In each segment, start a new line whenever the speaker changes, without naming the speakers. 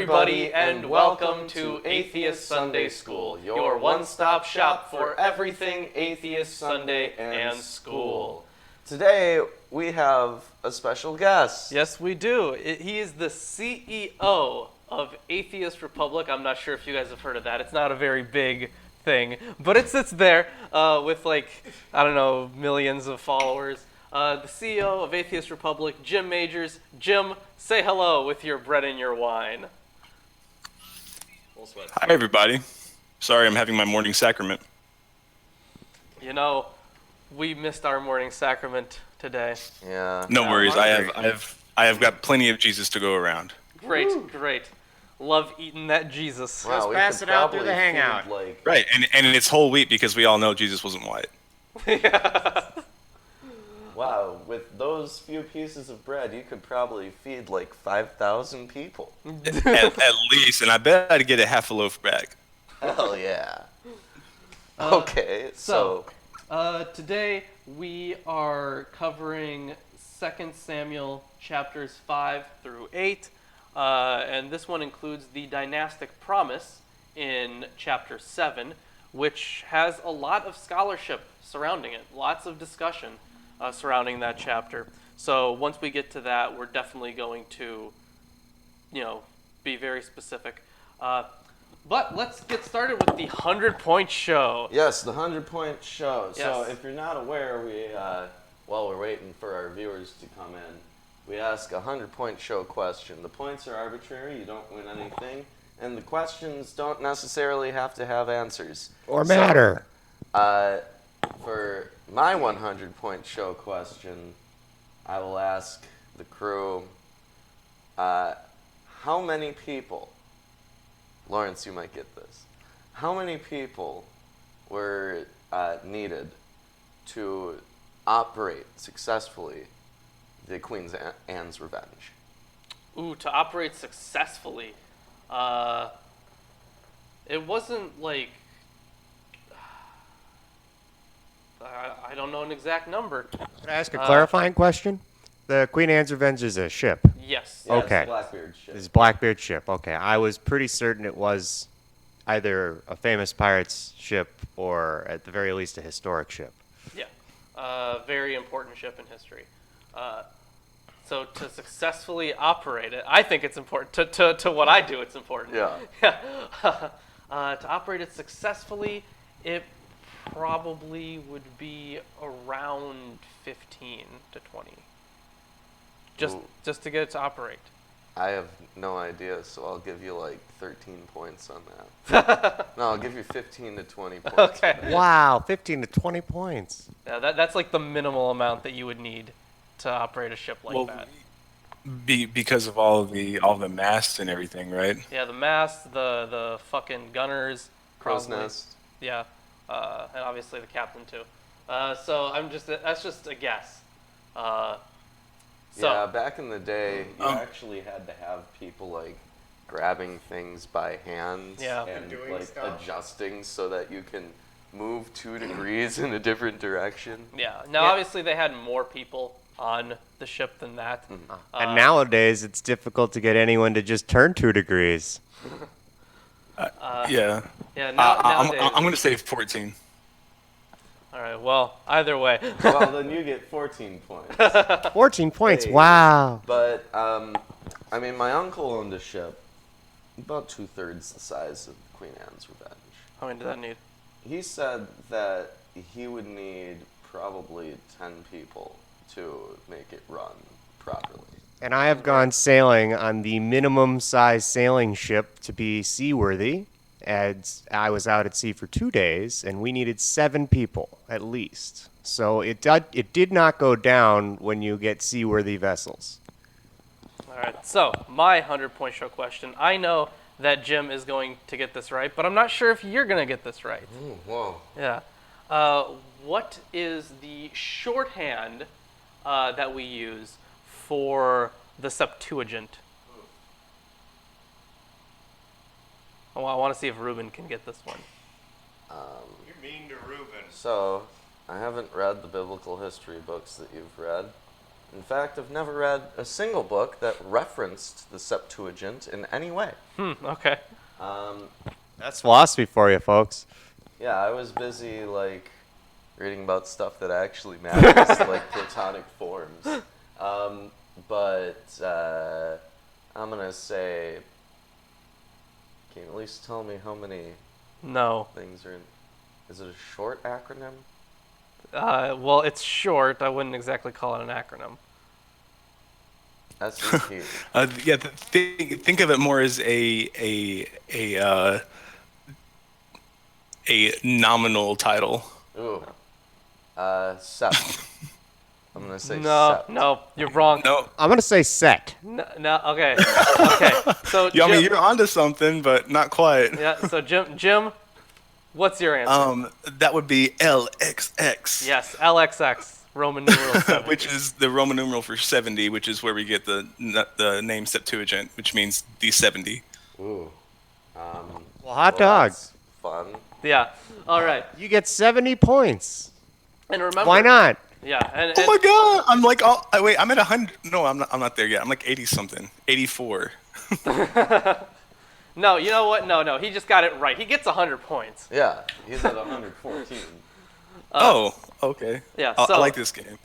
everybody, and welcome to Atheist Sunday School, your one-stop shop for everything Atheist Sunday and school.
Today, we have a special guest.
Yes, we do. He is the CEO of Atheist Republic. I'm not sure if you guys have heard of that. It's not a very big thing, but it sits there with millions of followers. The CEO of Atheist Republic, Jim Majors. Jim, say hello with your bread and your wine.
Hi, everybody. Sorry, I'm having my morning sacrament.
You know, we missed our morning sacrament today.
Yeah.
No worries. I have got plenty of Jesus to go around.
Great. Love eating that Jesus.
Wow,
Just pass it out through the hangout.
Right, and it's whole wheat because we all know Jesus wasn't white.
Wow, with those few pieces of bread, you could probably feed like 5,000 people.
at least, and I bet I'd get a half a loaf back.
Hell yeah. Okay, so
today we are covering 2 Samuel chapters 5 through 8, and this one includes the dynastic promise in chapter 7, which has a lot of scholarship surrounding it, lots of discussion surrounding that chapter. So once we get to that, we're definitely going to, be very specific. But let's get started with the 100-point show.
yes, the 100-point show.
Yes.
So if you're not aware, we while we're waiting for our viewers to come in, we ask a 100-point show question. The points are arbitrary. You don't win anything. And the questions don't necessarily have to have answers.
Or matter.
For my 100-point show question, I will ask the crew, how many people, Lawrence, you might get this, how many people were needed to operate successfully the Queen Anne's Revenge?
Ooh, to operate successfully. It wasn't like... I don't know an exact number.
Can I ask a clarifying question? The Queen Anne's Revenge is a ship.
Yes.
Yeah,
Okay.
It's Blackbeard's ship.
It's Blackbeard's ship. Okay. I was pretty certain it was either a famous pirate's ship or, at the very least, a historic ship.
Yeah. Very important ship in history. So to successfully operate it, I think it's important. To what I do, it's important.
Yeah.
To operate it successfully, it probably would be around 15 to 20. Just to get it to operate.
I have no idea, so I'll give you like 13 points on that. No, I'll give you 15 to 20 points.
Okay.
Wow, 15 to 20 points.
Yeah, that's like the minimal amount that you would need to operate a ship like that.
Because of all the masts and everything, right?
Yeah, the mast, the fucking gunners,
Crow's
probably.
nest.
Yeah, and obviously the captain too. So that's just a guess.
Yeah, back in the day, you actually had to have people like grabbing things by hand
Yeah.
and
Doing
like
stuff.
adjusting so that you can move 2 degrees in a different direction.
Yeah. Now, obviously, they had more people on the ship than that.
And nowadays, it's difficult to get anyone to just turn 2 degrees.
Yeah.
Yeah.
I'm
Nowadays.
going to say 14.
All right. Well, either way.
Well, then you get 14 points.
14 points,
Hey.
wow.
But, I mean, my uncle owned a ship about 2/3 the size of Queen Anne's Revenge.
How many did that need?
He said that he would need probably 10 people to make it run properly.
And I have gone sailing on the minimum size sailing ship to be seaworthy. As I was out at sea for 2 days, and we needed 7 people at least. So it did not go down when you get seaworthy vessels.
All right. So my 100-point show question. I know that Jim is going to get this right, but I'm not sure if you're going to get this right.
Ooh, whoa.
Yeah. What is the shorthand that we use for the Septuagint? Oh, I want to see if Ruben can get this one.
You're mean to Reuben.
So, I haven't read the biblical history books that you've read, In fact, I've never read a single book that referenced the Septuagint in any way.
Okay.
That's philosophy for you, folks.
Yeah, I was busy like reading about stuff that actually matters, like Platonic forms. But I'm gonna say, can you at least tell me how many
No.
things are in? Is it a short acronym?
Well, it's short. I wouldn't exactly call it an acronym.
SVP.
Yeah, think of it more as a nominal title.
Ooh. Sept. I'm gonna say
No,
sept.
no, you're wrong.
No,
I'm going to say set.
No, okay, okay. So
yeah, I mean
Jim,
you're onto something, but not quite.
yeah. So Jim, what's your answer?
That would be LXX.
Yes, LXX, Roman numeral 70.
Which is the Roman numeral for 70, which is where we get the name Septuagint, which means the 70.
Ooh.
Well, hot dog.
That's fun.
Yeah. All right.
You get 70 points.
And remember.
Why not?
Yeah. And
Oh my God! I'm like, wait, I'm at 100. No, I'm not there yet. I'm like 80 something, 84.
no, you know what? No, he just got it right. He gets 100 points.
Yeah, he's at 114.
Oh, okay.
Yeah.
I
So
like this game.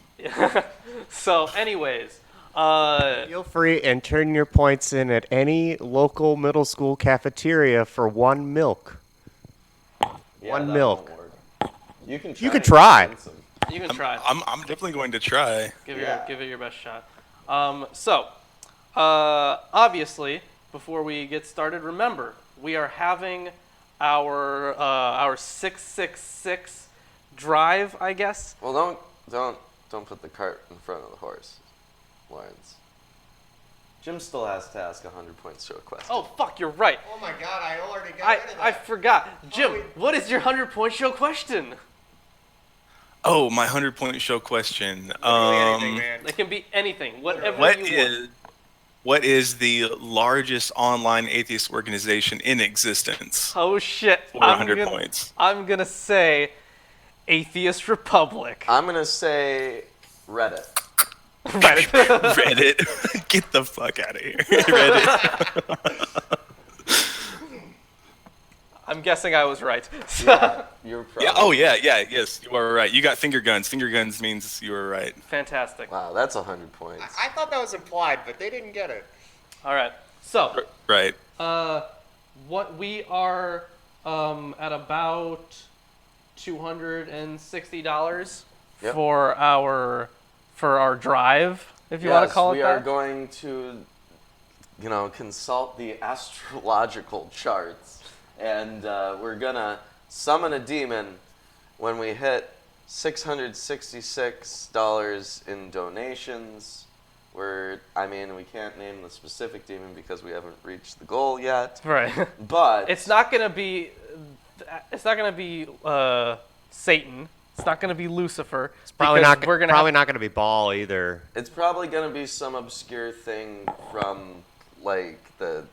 So, anyways,
Feel free and turn your points in at any local middle school cafeteria for 1 milk.
Yeah,
One
that
milk.
won't work. You can try.
You could
and
try.
convince him.
you can try.
I'm definitely going to try.
Give
Yeah.
it your best shot. Obviously, before we get started, remember we are having our 666 drive, I guess.
Well, don't put the cart in front of the horse, Lawrence. Jim still has to ask a 100-point show question.
Oh fuck, you're right.
Oh my god, I already
I forgot. Jim, what is your 100-point show question?
Oh, my 100-point show question.
It can be anything, whatever you want.
What is the largest online atheist organization in existence?
Oh shit.
For 100 points.
I'm gonna say Atheist Republic.
I'm gonna say Reddit.
Reddit. Get the fuck out of here. Reddit.
I'm guessing I was right.
Yeah, you're probably.
Yeah. Oh yeah. Yes, you are right. You got finger guns. Finger guns means you were right.
Fantastic.
Wow, that's 100 points.
I thought that was implied, but they didn't get it.
All right. So,
Right.
what we are at about $260
Yep.
for our drive, if you want to call it
we
that.
are going to, consult the astrological charts, and we're gonna summon a demon when we hit $666 in donations. We can't name the specific demon because we haven't reached the goal yet.
Right.
But
It's not gonna be Satan. It's not gonna be Lucifer.
It's probably
because
not
We're gonna
probably
have,
not going to be ball either.
it's probably gonna be some obscure thing from like the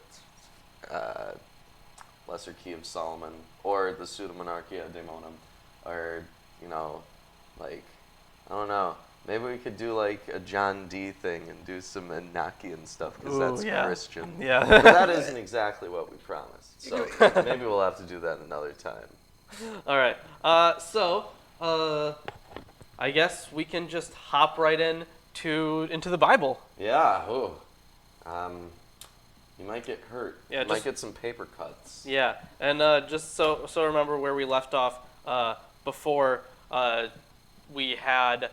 Lesser Key of Solomon or the Pseudomonarchia Daemonum, or I don't know. Maybe we could do like a John Dee thing and do some Enochian stuff because
Ooh,
that's
yeah.
Christian.
Yeah.
But that isn't exactly what we promised. So maybe we'll have to do that another time.
All right. I guess we can just hop right into the Bible.
Yeah. Ooh. You might get hurt.
Yeah,
You might
just-
get some paper cuts.
Yeah, and just so remember where we left off before we had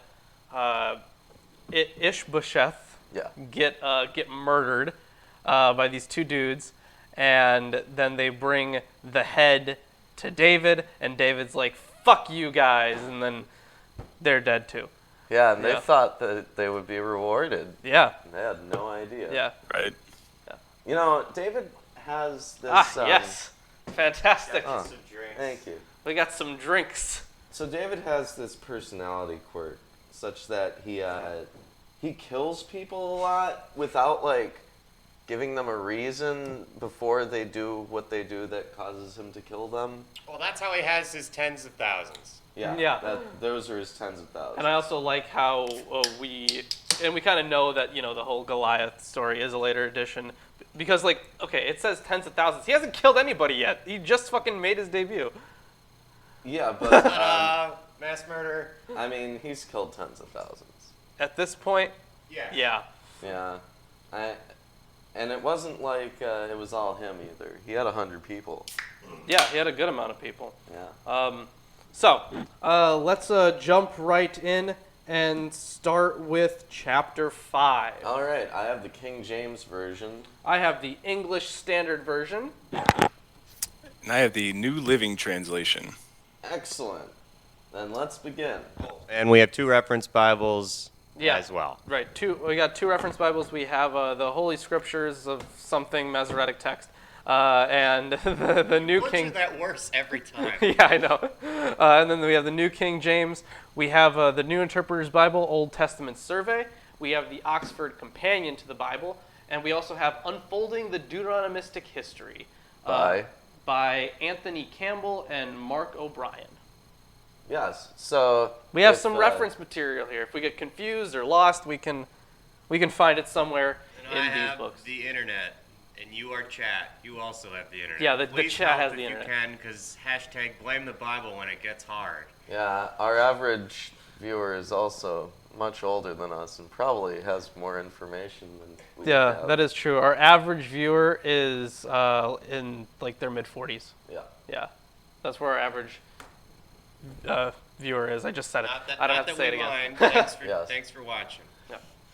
Ishbosheth
Yeah.
get murdered by these two dudes, and then they bring the head to David, and David's like, "Fuck you guys," and then they're dead too.
Yeah, and they
Yeah.
thought that they would be rewarded.
Yeah,
They had no idea.
yeah.
Right.
David has this.
Yes, fantastic.
Oh, thank you.
We got some drinks.
So David has this personality quirk, such that he kills people a lot without giving them a reason before they do what they do that causes him to kill them.
Well, that's how he has his tens of thousands.
Yeah.
Those are his tens of thousands.
And I also like how we kind of know that, the whole Goliath story is a later addition. Because, it says tens of thousands. He hasn't killed anybody yet. He just fucking made his debut.
Yeah, but
Mass murder.
I mean, he's killed tens of thousands.
At this point,
Yeah.
yeah.
And it wasn't like it was all him either. He had 100 people.
Yeah, he had a good amount of people.
Yeah.
So, let's jump right in and start with chapter 5.
All right, I have the King James Version.
I have the English Standard Version.
And I have the New Living Translation.
Excellent. Then let's begin.
And we have 2 reference Bibles
Yeah.
as well.
Right, we got 2 reference Bibles. We have the Holy Scriptures of something Masoretic text, and the New King.
that worse every time.
Yeah, I know. And then we have the New King James. We have the New Interpreter's Bible, Old Testament Survey. We have the Oxford Companion to the Bible, and we also have Unfolding the Deuteronomistic History by Anthony Campbell and Mark O'Brien.
Yes. So
We have some reference material here. If we get confused or lost, we can find it somewhere
And
in
I
these
have
books.
the internet, and you are chat. You also have the internet.
Yeah, the
Please
chat
help
has
if
the internet.
you can, because hashtag blame the Bible when it gets hard.
Yeah, our average viewer is also much older than us and probably has more information than we
Yeah,
have.
that is true. Our average viewer is in their mid-40s.
Yeah.
Yeah, that's where our average viewer is. I just said it.
Not that,
I don't
not
have to
that
say it
we
again.
mind. Thanks for,
Yes.
thanks for watching.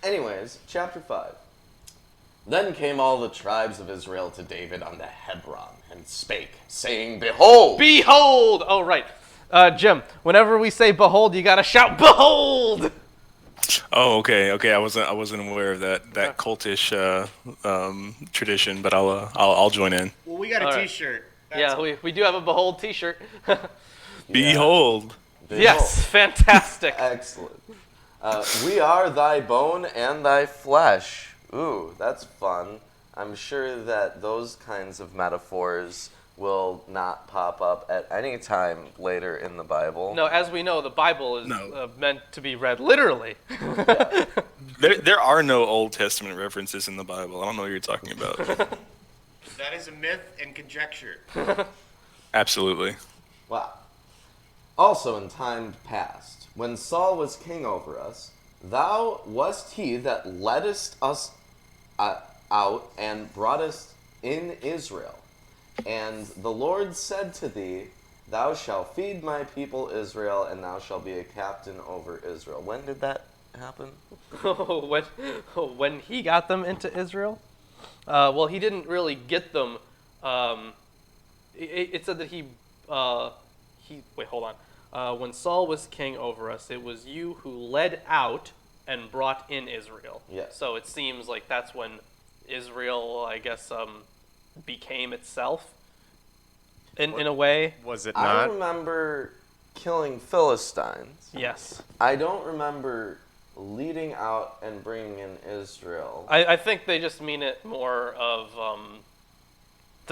Anyways, chapter 5. Then came all the tribes of Israel to David unto Hebron, and spake, saying, Behold!
Behold! Oh, right. Jim, whenever we say behold, you gotta shout, behold!
Oh, okay. I wasn't aware of that cultish tradition, but I'll join in.
Well, we got a
All right.
T-shirt.
Yeah, we do have a behold t-shirt.
Behold.
Yes, fantastic.
Excellent. We are thy bone and thy flesh. Ooh, that's fun. I'm sure that those kinds of metaphors will not pop up at any time later in the Bible.
No, as we know, the Bible is
No.
meant to be read literally.
There are no Old Testament references in the Bible. I don't know what you're talking about.
That is a myth and conjecture.
Absolutely.
Wow. Also in time past, when Saul was king over us, thou wast he that leddest us out and broughtest in Israel. And the Lord said to thee, Thou shalt feed my people Israel, and thou shalt be a captain over Israel. When did that happen?
when he got them into Israel? Well, he didn't really get them. It said that he wait, hold on. When Saul was king over us, it was you who led out and brought in Israel.
Yes.
So it seems like that's when Israel, I guess, became itself in a way.
Was it
I
not?
remember killing Philistines.
Yes.
I don't remember leading out and bringing in Israel.
I think they just mean it more of,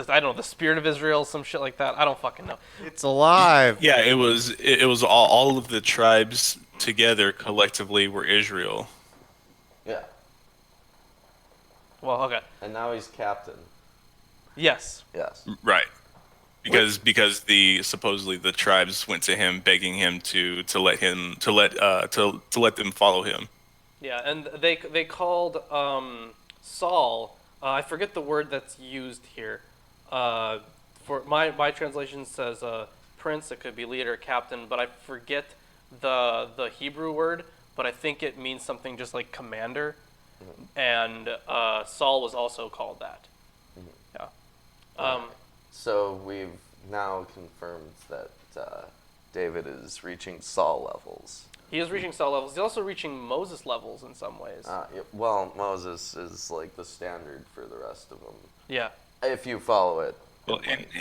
I don't know, the spirit of Israel, some shit like that. I don't fucking know.
It's alive.
Yeah, it was all of the tribes together collectively were Israel.
Yeah.
Well, okay.
And now he's captain.
Yes.
Yes.
Right. Because supposedly the tribes went to him begging him to let them follow him.
Yeah, and they called Saul. I forget the word that's used here. For my translation says prince. It could be leader, captain, but I forget the Hebrew word. But I think it means something just like commander. And Saul was also called that. Yeah.
So we've now confirmed that David is reaching Saul levels.
He is reaching Saul levels. He's also reaching Moses levels in some ways.
Yeah, well, Moses is like the standard for the rest of them.
Yeah.
If you follow it
Well,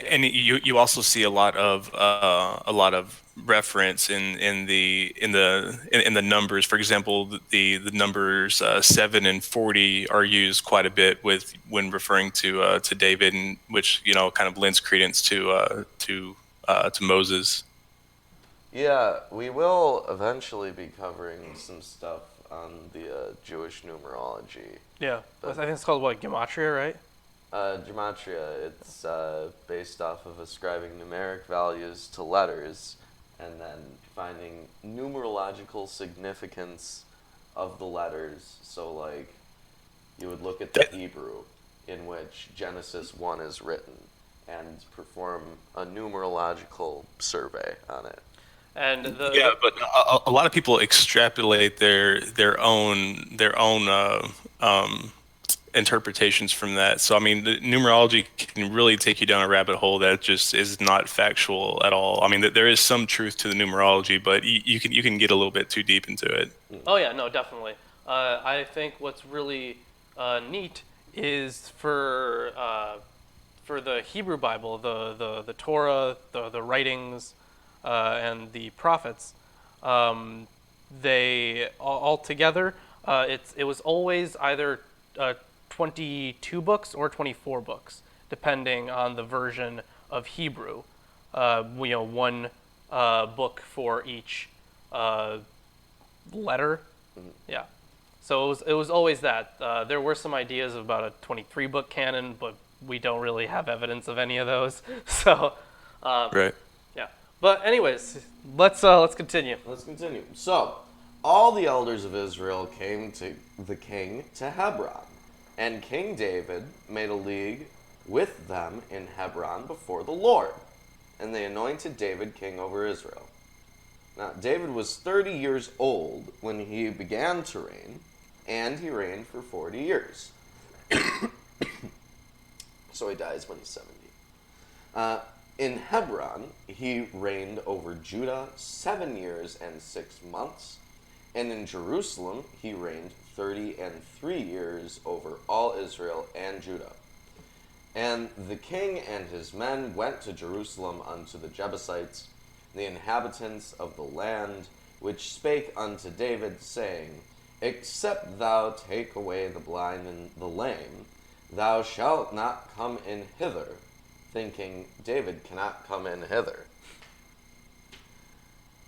and you also see a lot of reference in the numbers. For example, the numbers 7 and 40 are used quite a bit when referring to David, and which kind of lends credence to Moses.
Yeah, we will eventually be covering some stuff on the Jewish numerology.
Yeah, I
But-
think it's called what, gematria, right?
Gematria, it's based off of ascribing numeric values to letters and then finding numerological significance of the letters. So, like, you would look at the Hebrew in which Genesis 1 is written and perform a numerological survey on it.
And
Yeah, but a lot of people extrapolate their own interpretations from that. So I mean, the numerology can really take you down a rabbit hole that just is not factual at all. I mean, there is some truth to the numerology, but you can get a little bit too deep into it.
Oh yeah, no, definitely. I think what's really neat is for the Hebrew Bible, the Torah, the writings, and the prophets. They all together. It was always either 22 books or 24 books, depending on the version of Hebrew. One book for each letter. Yeah. So it was always that. There were some ideas about a 23 book canon, but we don't really have evidence of any of those. So
Right.
yeah. But anyways, let's continue.
Let's continue. So, all the elders of Israel came to the king to Hebron, and King David made a league with them in Hebron before the Lord, and they anointed David king over Israel. Now, David was 30 years old when he began to reign, and he reigned for 40 years. So he dies when he's 70. In Hebron, he reigned over Judah 7 years and 6 months, and in Jerusalem he reigned 33 years over all Israel and Judah. And the king and his men went to Jerusalem unto the Jebusites, the inhabitants of the land, which spake unto David, saying, Except thou take away the blind and the lame, thou shalt not come in hither, thinking, David cannot come in hither.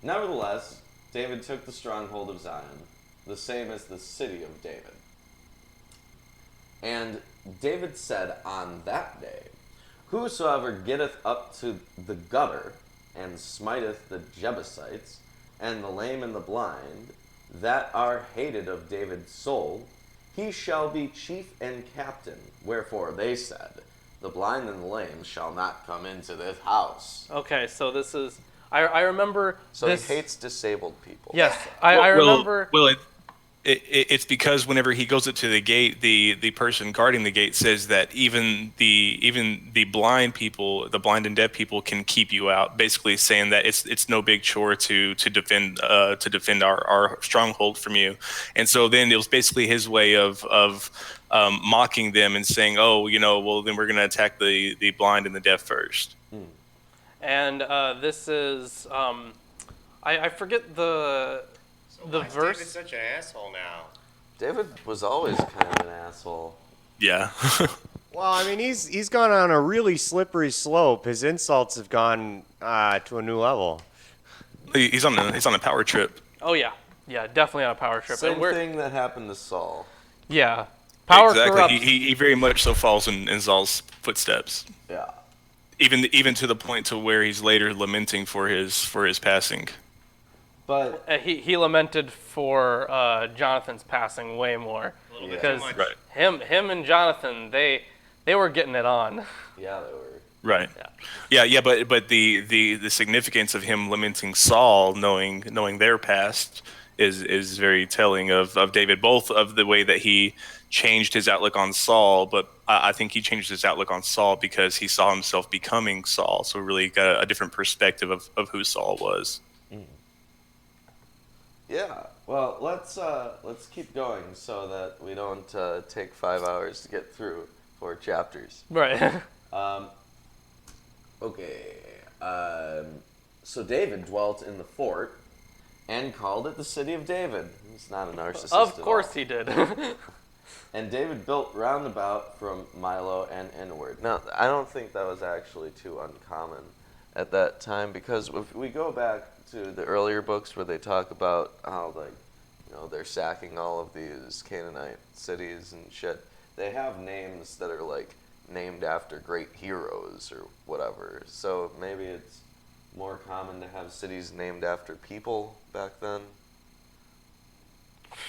Nevertheless, David took the stronghold of Zion, the same as the city of David. And David said on that day, Whosoever getteth up to the gutter, and smiteth the Jebusites, and the lame and the blind, that are hated of David's soul, he shall be chief and captain. Wherefore they said, The blind and the lame shall not come into this house.
Okay, so this is I remember
So
this.
he hates disabled people.
Yes, I remember.
Well, it's because whenever he goes up to the gate, the person guarding the gate says that even the blind people, the blind and deaf people, can keep you out. Basically, saying that it's no big chore to defend our stronghold from you. And so then it was basically his way of mocking them and saying, oh, well then we're going to attack the blind and the deaf first.
And this is I forget the
Why is
verse.
David such an asshole now?
David was always kind of an asshole.
Yeah.
Well, I mean, he's gone on a really slippery slope. His insults have gone to a new level.
he's on a power trip.
Oh yeah, definitely on a power trip.
Same
And we're,
thing that happened to Saul.
yeah, power
exactly.
corrupts.
He very much so falls in Saul's footsteps.
Yeah.
Even to the point to where he's later lamenting for his passing.
But
He lamented for Jonathan's passing way more
A little bit
because
too much.
Right.
him and Jonathan they were getting it on.
yeah, they were.
Right. Yeah. But the significance of him lamenting Saul, knowing their past, is very telling of David. Both of the way that he changed his outlook on Saul, but I think he changed his outlook on Saul because he saw himself becoming Saul. So really got a different perspective of who Saul was.
Yeah. Well, let's keep going so that we don't take 5 hours to get through 4 chapters.
Right.
Okay. So David dwelt in the fort and called it the city of David. He's not a narcissist.
Of
at
course
all.
he did.
And David built round about from Milo and inward. Now, I don't think that was actually too uncommon at that time, because if we go back to the earlier books where they talk about how, like, they're sacking all of these Canaanite cities and shit, they have names that are, like, named after great heroes or whatever. So maybe it's more common to have cities named after people back then.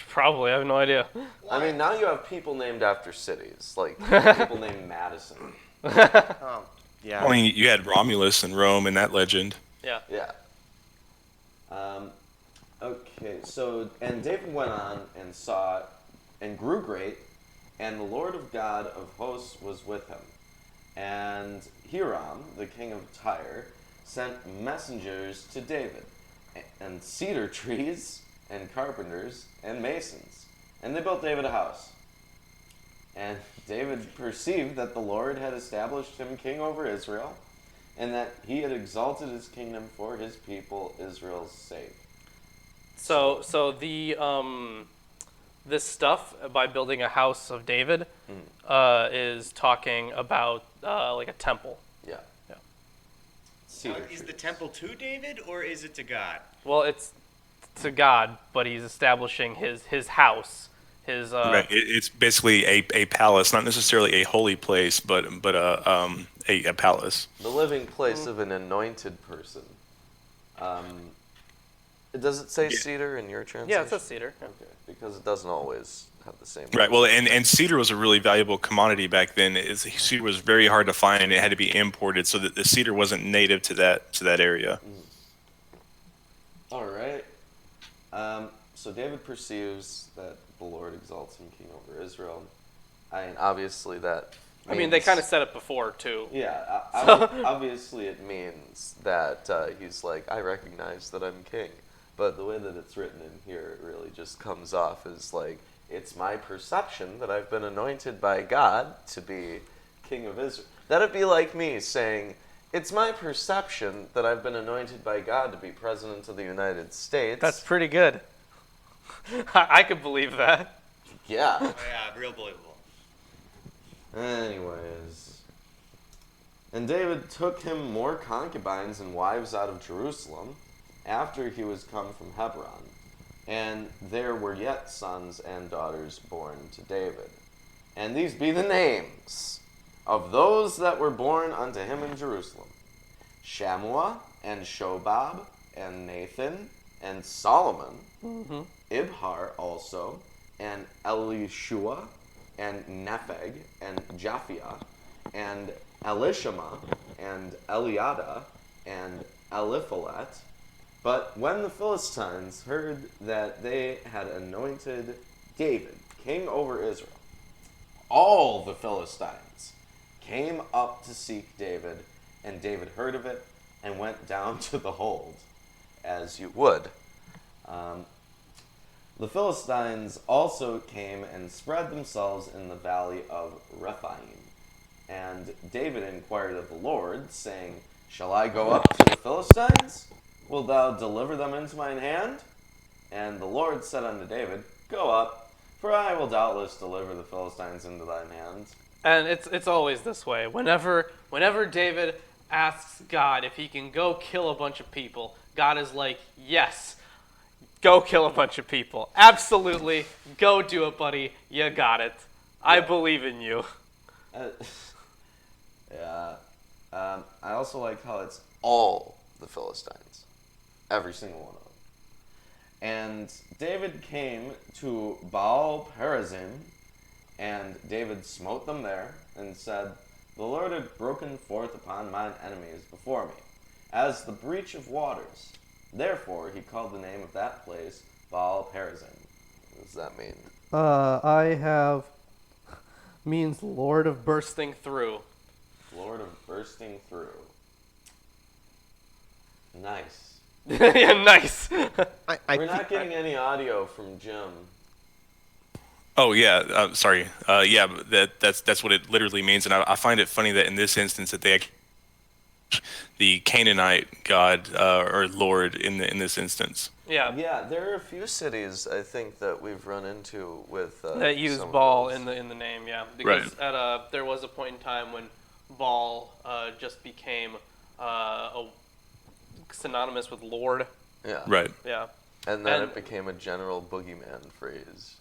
Probably, I have no idea.
I mean, now you have people named after cities, like people named Madison.
Oh, yeah.
I mean, you had Romulus in Rome in that legend.
Yeah.
Yeah. Okay, so, and David went on and saw and grew great, and the Lord of God of hosts was with him. And Hiram, the king of Tyre, sent messengers to David, and cedar trees, and carpenters, and masons. And they built David a house. And David perceived that the Lord had established him king over Israel, and that he had exalted his kingdom for his people Israel's sake.
So the this stuff by building a house of David is talking about like a temple.
Yeah.
Yeah.
Cedar
Is the
trees.
temple to David or is it to God?
Well, it's to God, but he's establishing his house. His
Right. It's basically a palace, not necessarily a holy place, but a palace.
The living place of an anointed person. Does it say
Yeah.
cedar in your translation?
yeah, it says cedar. Yeah.
Okay, because it doesn't always have the same.
Right. Well, and cedar was a really valuable commodity back then. Cedar was very hard to find, and it had to be imported, so that the cedar wasn't native to that area.
All right. So David perceives that the Lord exalts him king over Israel. I mean, obviously that.
I mean, they
means-
kind of said it before too.
Yeah, obviously it means that he's like, I recognize that I'm king. But the way that it's written in here, it really just comes off as like, it's my perception that I've been anointed by God to be king of Israel. That'd be like me saying, it's my perception that I've been anointed by God to be president of the United States.
That's pretty good. I could believe that.
Yeah.
Oh yeah, real believable.
Anyways. And David took him more concubines and wives out of Jerusalem after he was come from Hebron. And there were yet sons and daughters born to David. And these be the names of those that were born unto him in Jerusalem: Shammua, and Shobab, and Nathan, and Solomon, Ibhar also, and Elishua, and Nepheg, and Japhia, and Elishama, and Eliada, and Eliphalet. But when the Philistines heard that they had anointed David king over Israel, all the Philistines came up to seek David, and David heard of it and went down to the hold, as you would. The Philistines also came and spread themselves in the valley of Rephaim. And David inquired of the Lord, saying, Shall I go up to the Philistines? Wilt thou deliver them into mine hand? And the Lord said unto David, Go up, for I will doubtless deliver the Philistines into thine hand.
And it's always this way. Whenever David asks God if he can go kill a bunch of people, God is like, yes, go kill a bunch of people. Absolutely, go do it, buddy. You got it. I believe in you.
Yeah. I also like how it's all the Philistines. Every single one of them. And David came to Baal Perazim, and David smote them there, and said, The Lord had broken forth upon mine enemies before me, as the breach of waters. Therefore he called the name of that place Baal Perazim. What does that mean?
I have means Lord of bursting through.
Lord of bursting through. Nice.
Yeah, nice.
We're not getting any audio from Jim.
Oh yeah, sorry. Yeah, but that's what it literally means, and I find it funny that in this instance that they the Canaanite god or lord in this instance.
Yeah,
Yeah, there are a few cities I think that we've run into with
that use
some of
Baal
those.
in the name. Yeah, because
Right.
there was a point in time when Baal just became synonymous with Lord.
Yeah.
Right.
Yeah.
And then
And-
it became a general boogeyman phrase.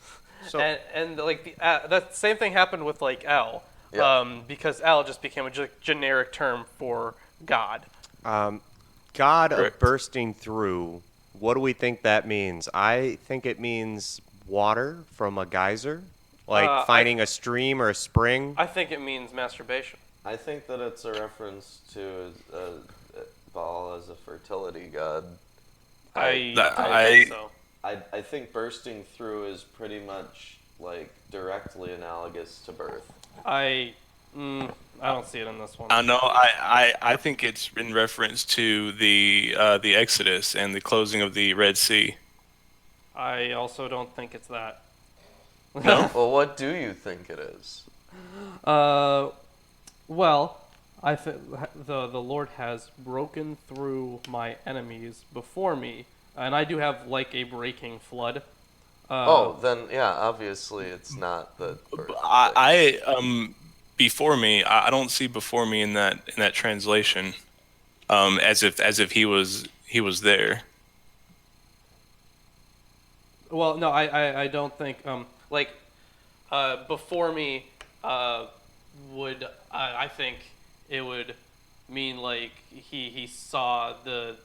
So
And like that same thing happened with like El,
Yeah.
because El just became a generic term for God.
God of
Correct.
bursting through, what do we think that means? I think it means water from a geyser, like finding a stream or a spring.
I think it means masturbation.
I think that it's a reference to Baal as a fertility god.
I
That-
don't
I-
think so.
I think bursting through is pretty much like directly analogous to birth.
I don't see it in this one.
No, I think it's in reference to the Exodus and the closing of the Red Sea.
I also don't think it's that.
No.
Well, what do you think it is?
Well, I think the Lord has broken through my enemies before me, and I do have like a breaking flood.
Then yeah, obviously it's not the birth thing.
I before me, I don't see before me in that translation, as if he was there.
Well, no, I don't think like before me would I think it would mean like he saw the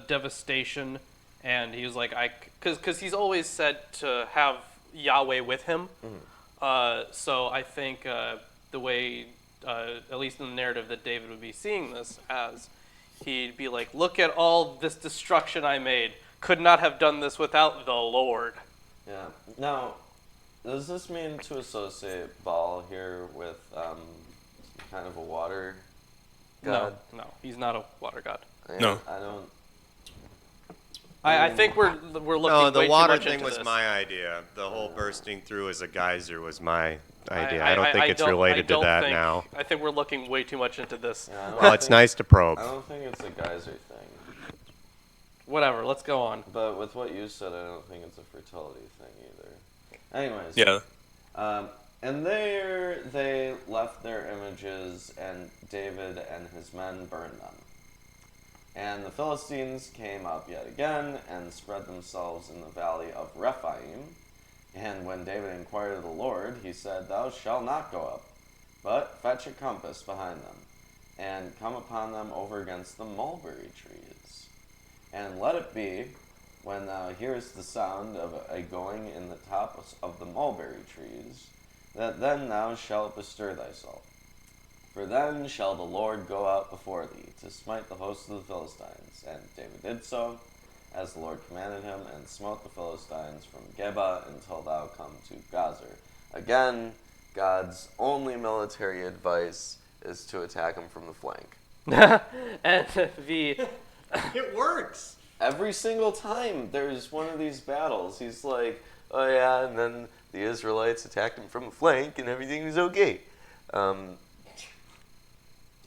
devastation, and he was like because he's always said to have Yahweh with him. So I think the way at least in the narrative that David would be seeing this as, he'd be like, look at all this destruction I made. Could not have done this without the Lord.
Yeah. Now, does this mean to associate Baal here with kind of a water god?
No, he's not a water god.
No.
I don't.
I think we're looking
No, the
way
water
too much
thing
into
was
this.
my idea. The whole bursting through as a geyser was my idea.
I
I don't think it's related to that
think-
now.
I think we're looking way too much into this.
Yeah, I don't
Well, it's
think-
nice to probe.
I don't think it's a geyser thing.
Whatever, let's go on.
But with what you said, I don't think it's a fertility thing either. Anyways.
Yeah.
And there they left their images, and David and his men burned them. And the Philistines came up yet again and spread themselves in the valley of Rephaim. And when David inquired of the Lord, he said, Thou shalt not go up, but fetch a compass behind them, and come upon them over against the mulberry trees. And let it be, when thou hearest the sound of a going in the top of the mulberry trees, that then thou shalt bestir thyself. For then shall the Lord go out before thee, to smite the host of the Philistines. And David did so, as the Lord commanded him, and smote the Philistines from Geba until thou come to Gazer. Again, God's only military advice is to attack him from the flank.
And the
It works.
Every single time there's one of these battles, he's like, oh yeah, and then the Israelites attacked him from the flank and everything was okay.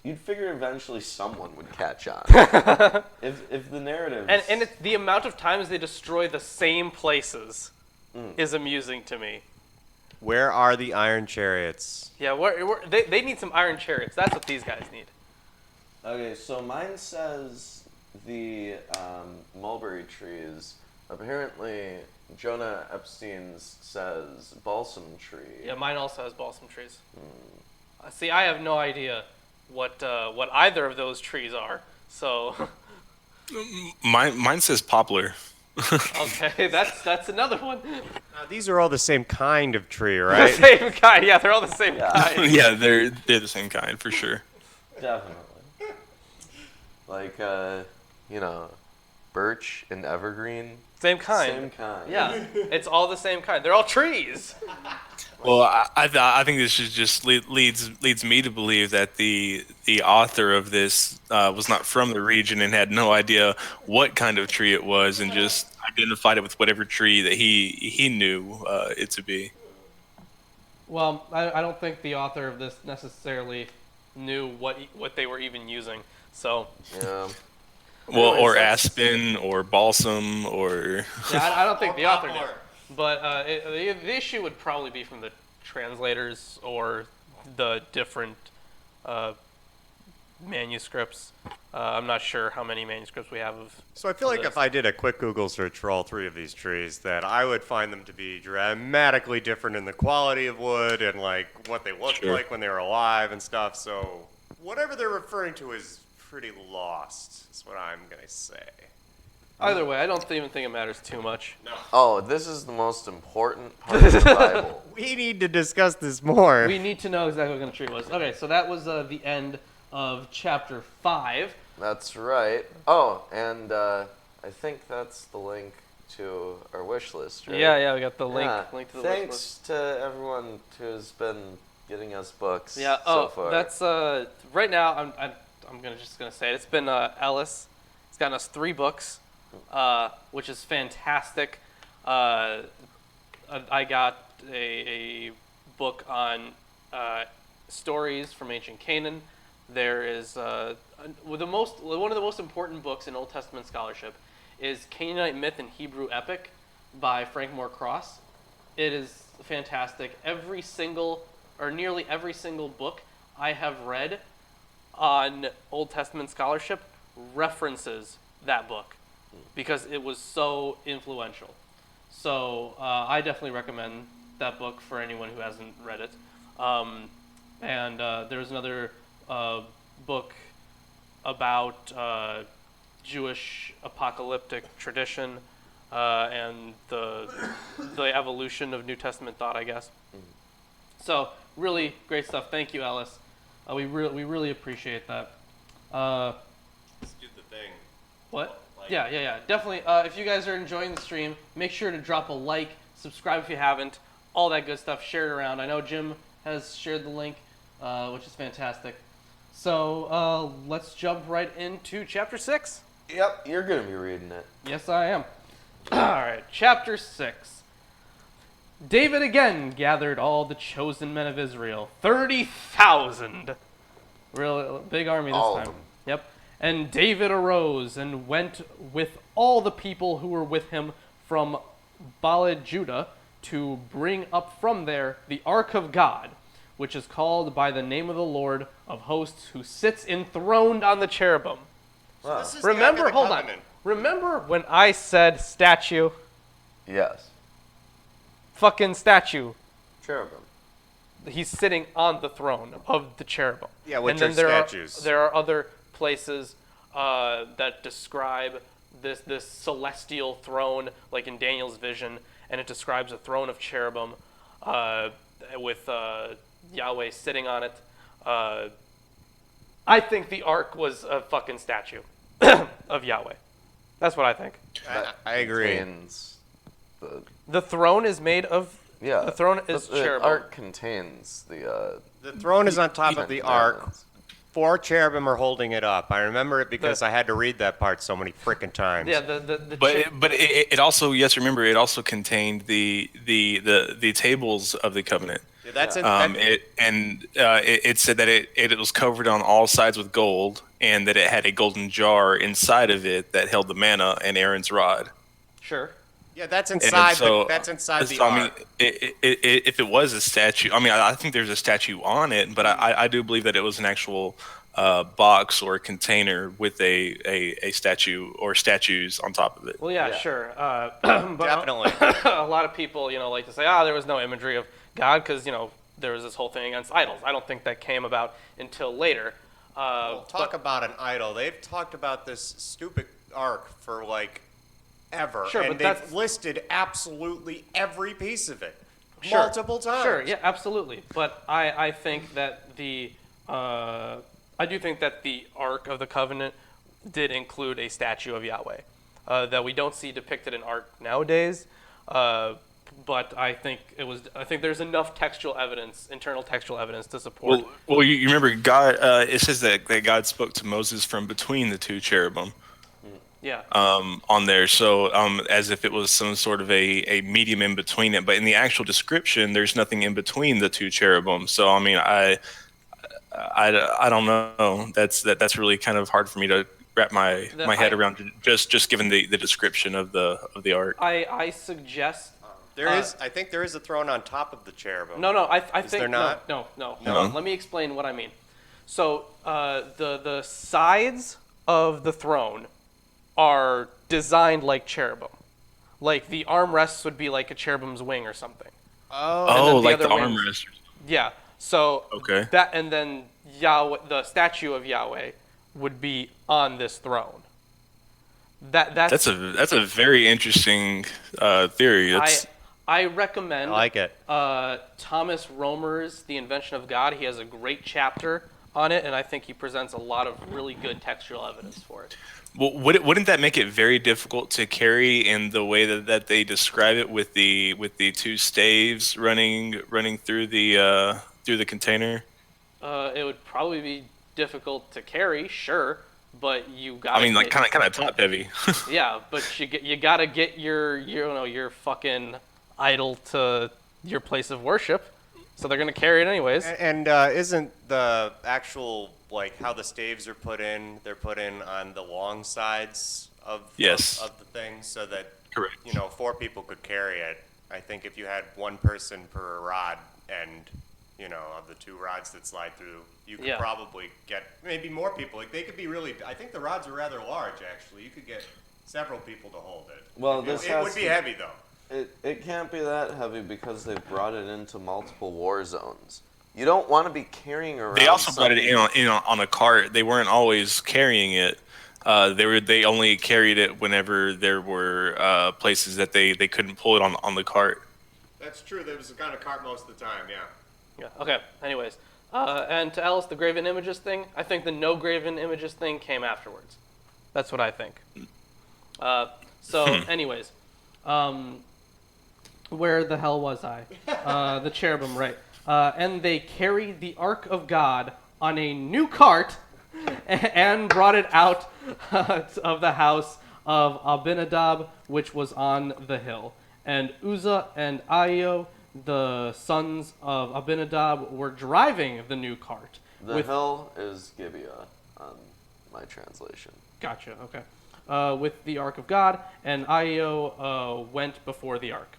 You'd figure eventually someone would catch on. if the narrative
and it's the amount of times they destroy the same places is amusing to me.
Where are the iron chariots?
Yeah, they need some iron chariots. That's what these guys need.
Okay, so mine says the mulberry trees. Apparently, Jonah Epstein's says balsam tree.
Yeah, mine also has balsam trees. See, I have no idea what either of those trees are. So,
Mine says poplar.
okay, that's another one.
Now, these are all the same kind of tree, right?
Same kind. Yeah, they're all the same kind.
Yeah, they're the same kind for sure.
Definitely. Like, birch and evergreen.
Same kind.
Same kind.
Yeah, it's all the same kind. They're all trees.
Well, I think this just leads me to believe that the author of this was not from the region and had no idea what kind of tree it was, and just identified it with whatever tree that he knew it to be.
Well, I don't think the author of this necessarily knew what they were even using. So
Yeah.
Well,
Anyways,
or
that's-
aspen, or balsam, or
yeah, I don't think
Or
the author knew.
poplar.
But the issue would probably be from the translators or the different manuscripts. I'm not sure how many manuscripts we have of.
So I feel like if I did a quick Google search for all three of these trees, that I would find them to be dramatically different in the quality of wood and like what they looked
Sure.
like when they were alive and stuff. So whatever they're referring to is pretty lost. Is what I'm gonna say.
Either way, I don't even think it matters too much.
Oh, this is the most important part of the Bible.
We need to discuss this more.
We need to know exactly what kind of tree it was. Okay, so that was the end of chapter 5.
That's right. Oh, and I think that's the link to our wish list, right?
Yeah, we got the link.
Yeah.
Link to the wish
Thanks
list.
to everyone who's been getting us books
Yeah.
so far.
That's right now. I'm just gonna say it. It's been Ellis. He's gotten us 3 books, which is fantastic. I got a book on stories from ancient Canaan. There is one of the most important books in Old Testament scholarship is Canaanite Myth and Hebrew Epic by Frank Moore Cross. It is fantastic. Nearly every single book I have read on Old Testament scholarship references that book because it was so influential. So I definitely recommend that book for anyone who hasn't read it. And there's another book about Jewish apocalyptic tradition and the evolution of New Testament thought, I guess. So really great stuff. Thank you, Ellis. We really appreciate that.
Let's do the thing.
What?
Like-
Yeah. Definitely. If you guys are enjoying the stream, make sure to drop a like, subscribe if you haven't, all that good stuff. Share it around. I know Jim has shared the link, which is fantastic. So let's jump right into chapter 6.
Yep, you're going to be reading it.
Yes, I am. All right, chapter 6. David again gathered all the chosen men of Israel, 30,000. Real big army this
All of
time.
them.
Yep. And David arose and went with all the people who were with him from Baalad Judah to bring up from there the ark of God, which is called by the name of the Lord of hosts, who sits enthroned on the cherubim.
Wow.
This is the Ark of
Remember,
the
hold on.
Covenant.
Remember when I said statue?
Yes.
Fucking statue.
Cherubim.
He's sitting on the throne of the cherubim.
Yeah, which
and then
are
there
statues.
There are other places that describe this celestial throne, like in Daniel's vision, and it describes a throne of cherubim with Yahweh sitting on it. I think the ark was a fucking statue of Yahweh. That's what I think.
I agree.
Contains the,
The throne is made of.
yeah.
The throne is
the
cherubim.
ark contains the
The throne is on top of
Ten
the ark.
Commandments.
4 cherubim are holding it up. I remember it because I had to read that part so many freaking times.
Yeah, the
but it also, yes, remember, it also contained the tables of the covenant.
Yeah, that's it.
It said that it was covered on all sides with gold, and that it had a golden jar inside of it that held the manna and Aaron's rod.
Sure.
Yeah, that's
And
inside.
so,
That's inside the
so, I mean,
ark.
if it was a statue, I mean, I think there's a statue on it, but I do believe that it was an actual box or container with a statue or statues on top of it.
Well, yeah,
Yeah.
sure. But
Definitely.
a lot of people, like to say, there was no imagery of God because, there was this whole thing against idols. I don't think that came about until later.
Talk about an idol. They've talked about this stupid ark for like ever,
Sure,
and
but
they've
that's-
listed absolutely every piece of it
Sure.
multiple times.
Sure, yeah, absolutely. But I think that I do think that the Ark of the Covenant did include a statue of Yahweh that we don't see depicted in art nowadays. But I think there's enough internal textual evidence to support.
Well, you remember God. It says that God spoke to Moses from between the 2 cherubim.
Yeah.
On there, so as if it was some sort of a medium in between it. But in the actual description, there's nothing in between the 2 cherubim. So I mean, I don't know. That's really kind of hard for me to wrap my head around. Just given the description of the ark.
I suggest.
I think there is a throne on top of the cherubim.
No, I think
there not?
No.
No.
Let me explain what I mean. So the sides of the throne are designed like cherubim. Like the armrests would be like a cherubim's wing or something.
Oh, like the
wings.
armrest.
Yeah. So
Okay.
that, and then Yahweh, the statue of Yahweh, would be on this throne. That's
a very interesting theory.
I recommend.
I like it.
Thomas Romer's The Invention of God. He has a great chapter on it, and I think he presents a lot of really good textual evidence for it.
Well, wouldn't that make it very difficult to carry in the way that they describe it with the two staves running through the container?
It would probably be difficult to carry, sure, but you got.
I mean, like kind of top heavy.
Yeah, but you gotta get your fucking idol to your place of worship, so they're gonna carry it anyways.
And isn't the actual, like, how the staves are put in, they're put in on the long sides of
Yes.
of the thing, so that,
Correct.
4 people could carry it. I think if you had one person per rod, and of the 2 rods that slide through, you could probably get maybe more people. Like, they could be really. I think the rods are rather large, actually. You could get several people to hold it.
Well,
it would be heavy though.
It can't be that heavy because they've brought it into multiple war zones. You don't want to be carrying around.
They also brought it
something-
in on a cart. They weren't always carrying it. They only carried it whenever there were places that they couldn't pull it on the cart.
That's true. There was a kind of cart most of the time. Yeah.
Yeah. Okay. Anyways, and to Alice, the graven images thing. I think the no graven images thing came afterwards. That's what I think. Anyways, where the hell was I? The cherubim, right? And they carried the ark of God on a new cart and brought it out of the house of Abinadab, which was on the hill. And Uzzah and Ahio, the sons of Abinadab, were driving the new cart.
The hill is Gibeah on my translation.
Gotcha, okay. With the ark of God, and Ahio went before the ark.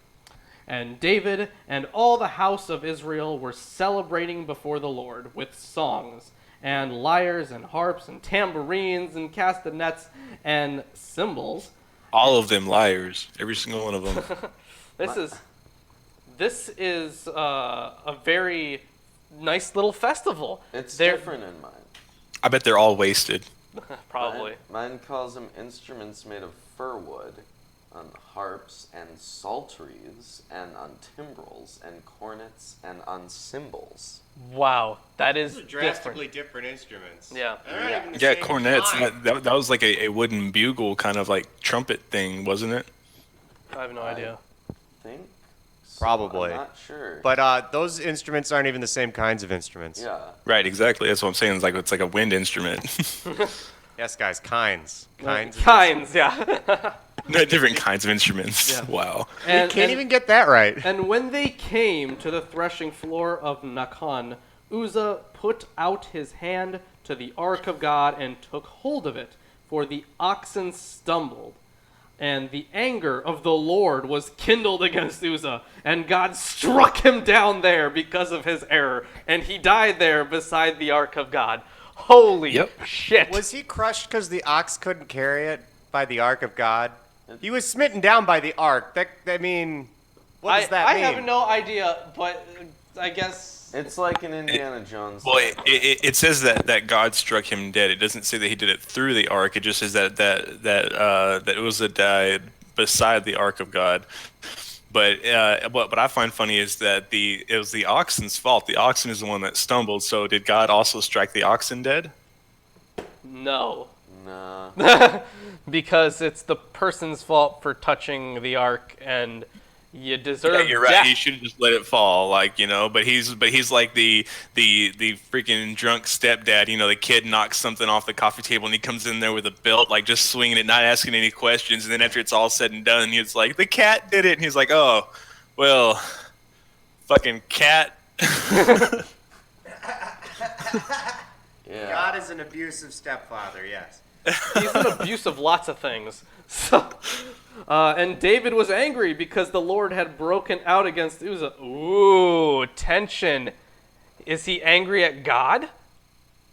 And David and all the house of Israel were celebrating before the Lord with songs and lyres and harps and tambourines and castanets and cymbals.
All of them liars. Every single one of them.
This is a very nice little festival.
It's
They're-
different in mine.
I bet they're all wasted.
Probably.
Mine calls them instruments made of fir wood, on harps and psalteries, and on timbrels and cornets and on cymbals.
Wow, that is
Those are drastically different instruments.
Yeah.
They're not even the
Yeah,
same
cornets.
kind.
That was like a wooden bugle kind of like trumpet thing, wasn't it?
I have no idea.
Think? So,
Probably.
I'm not sure.
But those instruments aren't even the same kinds of instruments.
yeah.
Right, exactly. That's what I'm saying. It's like a wind instrument.
Yes, guys, kinds. Kinds.
Kinds, yeah.
No, different kinds of instruments.
Yeah.
Wow.
You can't even get that right.
And when they came to the threshing floor of Nachon, Uzzah put out his hand to the ark of God and took hold of it, for the oxen stumbled. And the anger of the Lord was kindled against Uzzah, and God struck him down there because of his error, and he died there beside the ark of God. Holy shit.
Was he crushed because the ox couldn't carry it by the ark of God? He was smitten down by the ark. What does that mean?
I have no idea, but I guess...
It's like an Indiana Jones.
Well, it says that God struck him dead. It doesn't say that he did it through the ark. It just says that Uzzah died beside the ark of God. But what I find funny is that it was the oxen's fault. The oxen is the one that stumbled. So did God also strike the oxen dead?
No.
Nah.
Because it's the person's fault for touching the ark, and you deserve
Yeah, you're right.
death.
He should have just let it fall, But he's like the freaking drunk stepdad. The kid knocks something off the coffee table and he comes in there with a belt, like just swinging it, not asking any questions. And then after it's all said and done, he's like, "The cat did it." And he's like, "Oh, well, fucking cat."
Yeah.
God is an abusive stepfather, yes.
He's an abuse of lots of things. So, and David was angry because the Lord had broken out against Uzzah. Ooh, tension. Is he angry at God?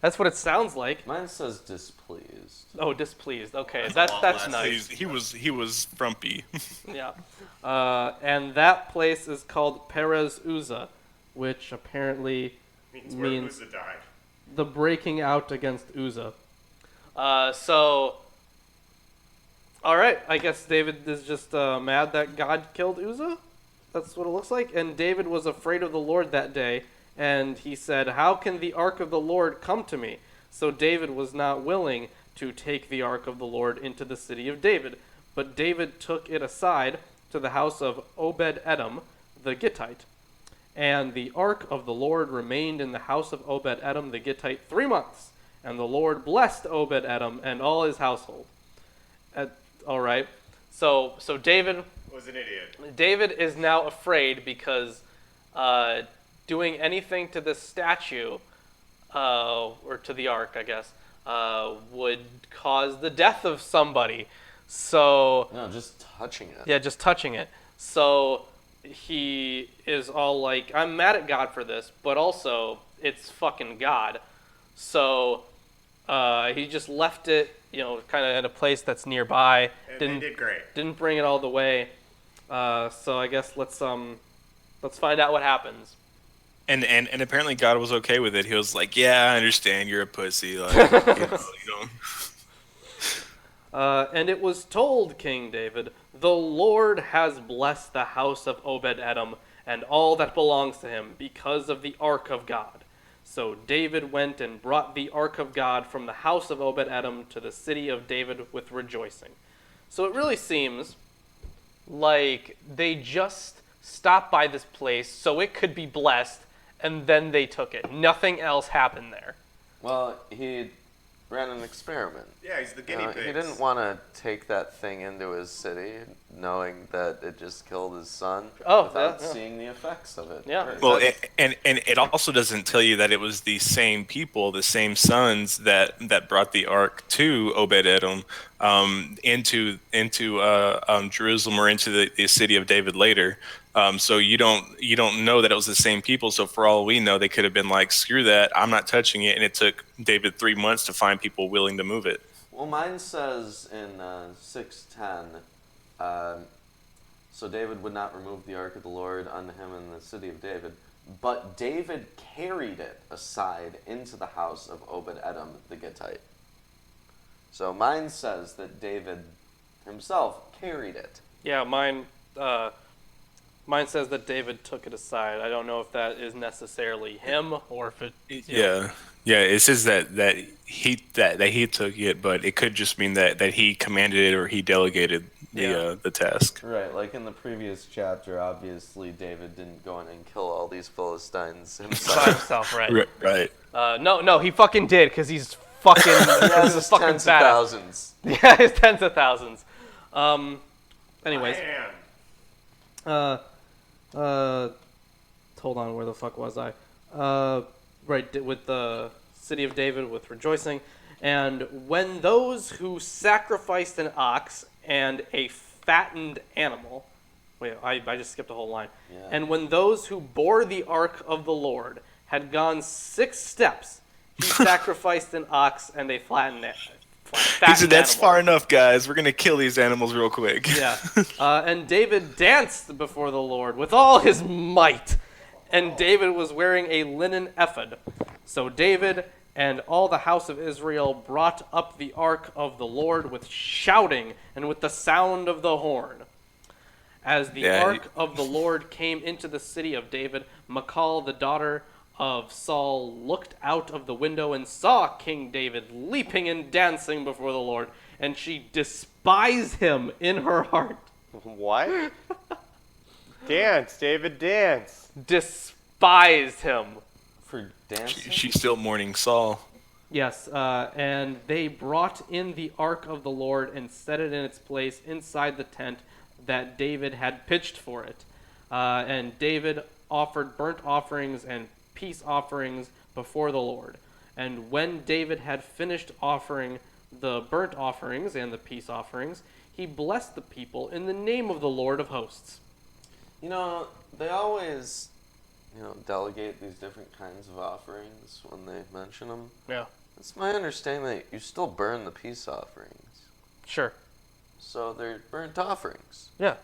That's what it sounds like.
Mine says displeased.
Oh, displeased. Okay,
That's a lot
that's
less.
nice.
He was frumpy.
Yeah. And that place is called Perez Uzzah, which apparently
Means where
means
Uzzah died.
the breaking out against Uzzah. So, all right, I guess David is just mad that God killed Uzzah. That's what it looks like. And David was afraid of the Lord that day, and he said, "How can the ark of the Lord come to me?" So David was not willing to take the ark of the Lord into the city of David, but David took it aside to the house of Obed-Edom, the Gittite. And the ark of the Lord remained in the house of Obed-Edom the Gittite 3 months. And the Lord blessed Obed-Edom and all his household. All right. So David
Was an idiot.
David is now afraid because doing anything to this statue, or to the ark, I guess, would cause the death of somebody. So
No, just touching it.
yeah, just touching it. So he is all like, I'm mad at God for this, but also it's fucking God. So he just left it, kind of in a place that's nearby.
And they did great.
Didn't bring it all the way. So I guess let's find out what happens.
And apparently God was okay with it. He was like, "Yeah, I understand. You're a pussy. Like, you know."
And it was told King David, "The Lord has blessed the house of Obed-Edom and all that belongs to him because of the ark of God." So David went and brought the ark of God from the house of Obed-Edom to the city of David with rejoicing. So it really seems like they just stopped by this place so it could be blessed, and then they took it. Nothing else happened there.
Well, he ran an experiment.
Yeah, he's the guinea pig.
He didn't want to take that thing into his city, knowing that it just killed his son, without
yeah.
seeing the effects of it.
Yeah.
Well, and it also doesn't tell you that it was the same people, the same sons that brought the ark to Obed-Edom into Jerusalem or into the city of David later. So you don't know that it was the same people. So for all we know, they could have been like, "Screw that, I'm not touching it," and it took David 3 months to find people willing to move it.
Well, mine says in 6:10, so David would not remove the ark of the Lord unto him in the city of David, but David carried it aside into the house of Obed-Edom the Gittite. So mine says that David himself carried it.
Yeah, mine says that David took it aside. I don't know if that is necessarily him or if it.
Yeah. It says that he took it, but it could just mean that he commanded it or he delegated the task.
Right, like in the previous chapter, obviously David didn't go in and kill all these Philistines
By
himself.
himself, right?
Right.
No, he fucking did because he's fucking.
Yes,
he's a fucking
tens of
badass.
thousands.
Yeah, it's tens of thousands. Anyways,
Man.
hold on, where the fuck was I? Right, with the city of David with rejoicing. And when those who sacrificed an ox and a fattened animal, wait, I just skipped a whole line.
Yeah.
And when those who bore the ark of the Lord had gone 6 steps, he sacrificed an ox and a fattened
He said, "That's
animal."
far enough, guys. We're gonna kill these animals real quick."
Yeah. And David danced before the Lord with all his might. And David was wearing a linen ephod. So David and all the house of Israel brought up the ark of the Lord with shouting and with the sound of the horn. As the ark of the Lord came into the city of David, Michal, the daughter of Saul, looked out of the window and saw King David leaping and dancing before the Lord, and she despised him in her heart.
What? Dance, David, dance.
Despised him.
For dancing?
She's still mourning Saul.
Yes, and they brought in the ark of the Lord and set it in its place inside the tent that David had pitched for it. And David offered burnt offerings and peace offerings before the Lord. And when David had finished offering the burnt offerings and the peace offerings, he blessed the people in the name of the Lord of hosts.
You know, they always, delegate these different kinds of offerings when they mention them.
Yeah,
It's my understanding that you still burn the peace offerings.
sure.
So they're burnt offerings.
Yeah.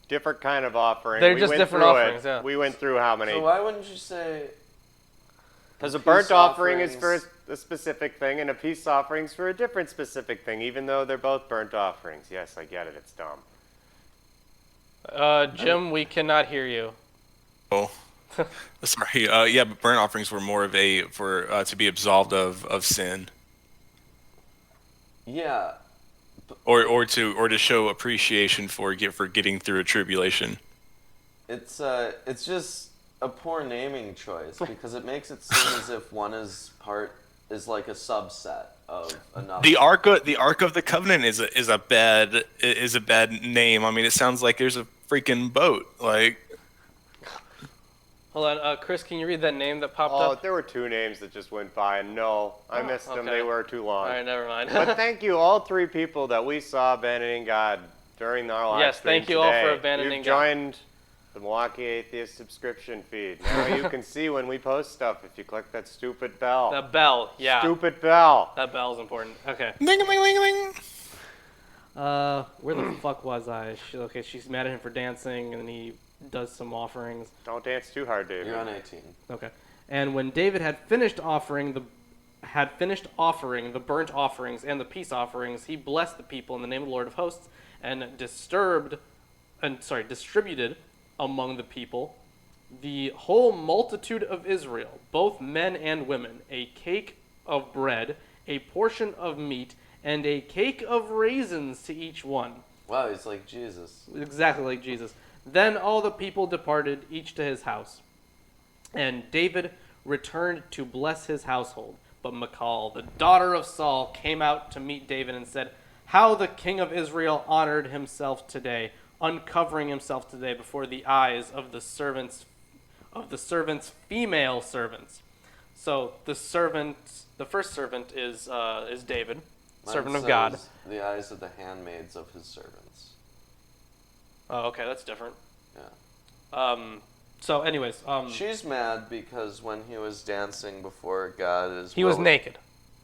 Different kind of offering.
They're
We
just
went
different
through
offerings,
it.
yeah.
We went through how many?
So why wouldn't you say...
Because a
peace
burnt offering is for
offerings-
a specific thing, and a peace offering is for a different specific thing, even though they're both burnt offerings. Yes, I get it. It's dumb.
Jim, we cannot hear you.
Oh, sorry. Yeah, but burnt offerings were more of to be absolved of sin,
Yeah,
or to show appreciation for getting through a tribulation.
it's just a poor naming choice because it makes it seem as if one is like a subset of another.
The Ark of the Covenant is a bad name. I mean, it sounds like there's a freaking boat. Like,
Hold on, Chris, can you read that name that popped
Oh,
up?
there were two names that just went by, and no, I missed them.
okay.
They were too long.
All right, never mind.
But thank you, all three people that we saw abandoning God during our live
Yes,
stream
thank you all for
today.
abandoning
You've
God.
joined the Milwaukee Atheist subscription feed. Now you can see when we post stuff if you click that stupid bell.
The bell, yeah.
Stupid bell.
That bell's important. Okay.
ding, ding, ding, ding.
Where the fuck was I? She's mad at him for dancing, and then he does some offerings.
Don't dance too hard, David.
You're on 18.
Okay. And when David had finished offering the burnt offerings and the peace offerings, he blessed the people in the name of the Lord of hosts, and distributed among the people the whole multitude of Israel, both men and women, a cake of bread, a portion of meat, and a cake of raisins to each one.
Wow, he's like Jesus.
Exactly like Jesus. Then all the people departed, each to his house. And David returned to bless his household. But Michal, the daughter of Saul, came out to meet David and said, "How the king of Israel honored himself today, uncovering himself today before the eyes of the servants' female servants." So the first servant is David, servant
Mine
of God.
says the eyes of the handmaids of his servants.
Oh, okay, that's different.
Yeah.
So anyways,
She's mad because when he was dancing before God,
he was naked.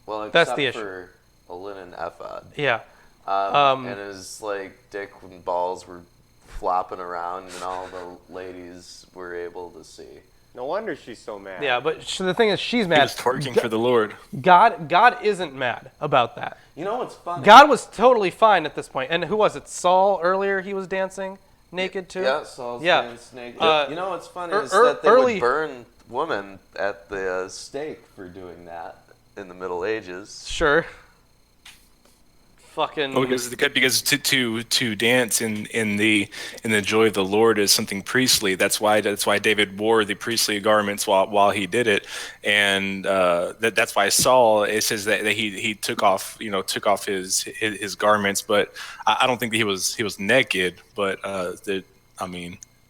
Well, except
That's the issue.
for a linen ephod.
Yeah.
And his dick and balls were flopping around, and all the ladies were able to see.
No wonder she's so mad.
Yeah, but the thing is, she's
He
mad.
was twerking for the Lord.
God isn't mad about that.
You know what's funny?
God was totally fine at this point. And who was it? Saul earlier? He was dancing naked too.
Yeah, Saul's
Yeah.
danced naked.
Uh,
You know what's funny is
ear-
that they
early-
would burn women at the stake for doing that in the Middle Ages.
Sure. Fucking.
Oh, because to dance in the joy of the Lord is something priestly. That's why David wore the priestly garments while he did it, and that's why Saul, it says that he took off his garments, but I don't think that he was naked, but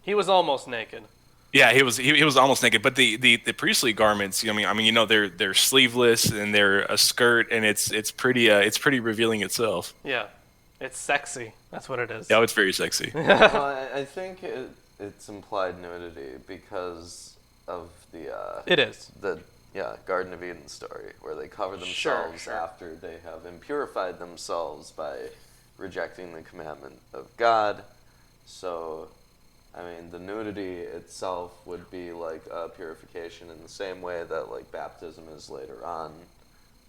He was almost naked.
yeah, he was almost naked, but the priestly garments, they're sleeveless and they're a skirt, and it's pretty revealing itself.
Yeah. It's sexy. That's what it is.
Yeah, it's very sexy.
Well, I think it's implied nudity because of
It is.
the Garden of Eden story, where they cover
Sure,
themselves
sure.
after they have impurified themselves by rejecting the commandment of God. So, I mean, the nudity itself would be like a purification in the same way that like baptism is later on,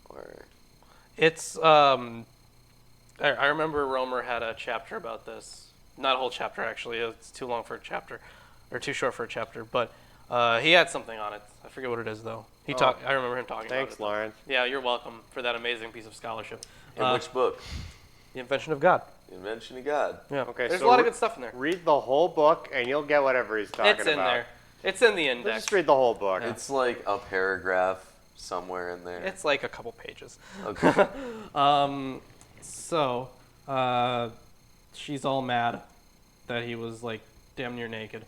or
It's I remember Romer had a chapter about this. Not a whole chapter actually. It's too long for a chapter, or too short for a chapter. But he had something on it. I forget what it is though. I remember him talking
Thanks,
about it.
Lawrence.
Yeah, you're welcome for that amazing piece of scholarship.
in which book?
The Invention of God.
The Invention of God.
Yeah.
Okay,
There's
so
a lot of good stuff in there.
Read the whole book, and you'll get whatever he's talking about.
It's in there. It's in the
Let's
index.
just read the whole book.
It's like a paragraph somewhere in there.
It's like a couple pages.
Okay.
So, she's all mad that he was like damn near naked.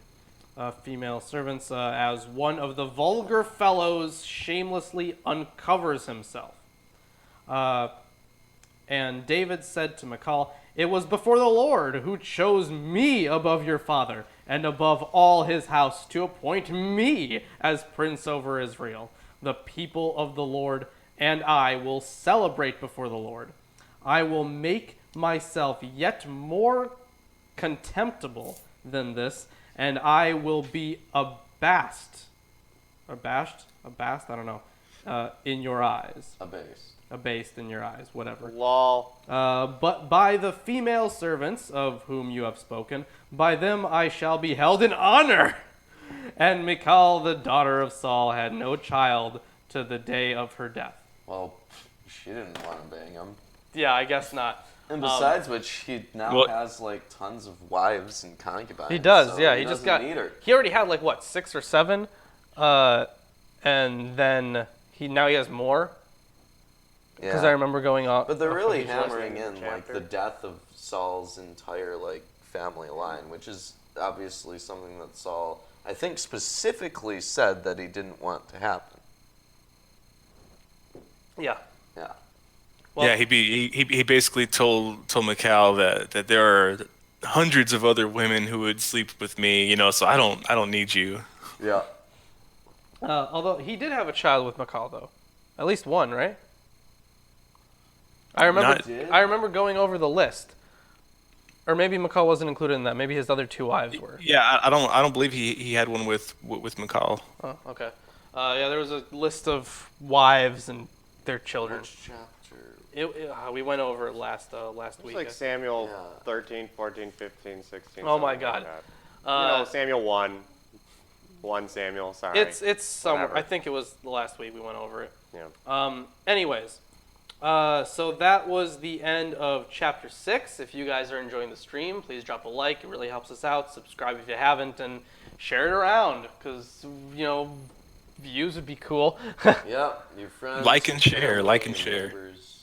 female servants as one of the vulgar fellows shamelessly uncovers himself. And David said to Michal, "It was before the Lord who chose me above your father and above all his house to appoint me as prince over Israel. The people of the Lord and I will celebrate before the Lord. I will make myself yet more contemptible than this, and I will be abashed, I don't know, in your eyes. Abased in your eyes, whatever.
Lol.
But by the female servants of whom you have spoken, by them I shall be held in honor." And Michal, the daughter of Saul, had no child to the day of her death.
Well, she didn't want to bang him.
Yeah, I guess not.
And besides which, he now has like tons of wives and concubines.
He does,
so
yeah.
He
Just
doesn't
got.
need her.
He already had like what, 6 or 7, and then now he has more. Because
Yeah.
I remember going off.
But they're really
Just
hammering
in
in
the
like
chapter.
the death of Saul's entire like family line, which is obviously something that Saul, I think, specifically said that he didn't want to happen.
Yeah.
Yeah.
Well-
yeah, he basically told Michal that there are hundreds of other women who would sleep with me, you know, so I don't need you.
Yeah.
Although he did have a child with Michal, though, at least one, right? I remember going over the list, or maybe Michal wasn't included in that. Maybe his other 2 wives were.
Yeah, I don't believe he had one with Michal.
Oh, okay. Yeah, there was a list of wives and their children.
Which chapter?
We went over it last
It's
week.
like Samuel
Yeah.
13, 14, 15, 16.
Oh my
something
God.
like that. Samuel 1 Samuel, sorry.
It's somewhere.
Whatever.
I think it was the last week we went over it.
Yeah.
Anyways, so that was the end of chapter 6. If you guys are enjoying the stream, please drop a like. It really helps us out. Subscribe if you haven't, and share it around because views would be cool.
Yeah, your friends.
Like and share, like and
your
share.
neighbors,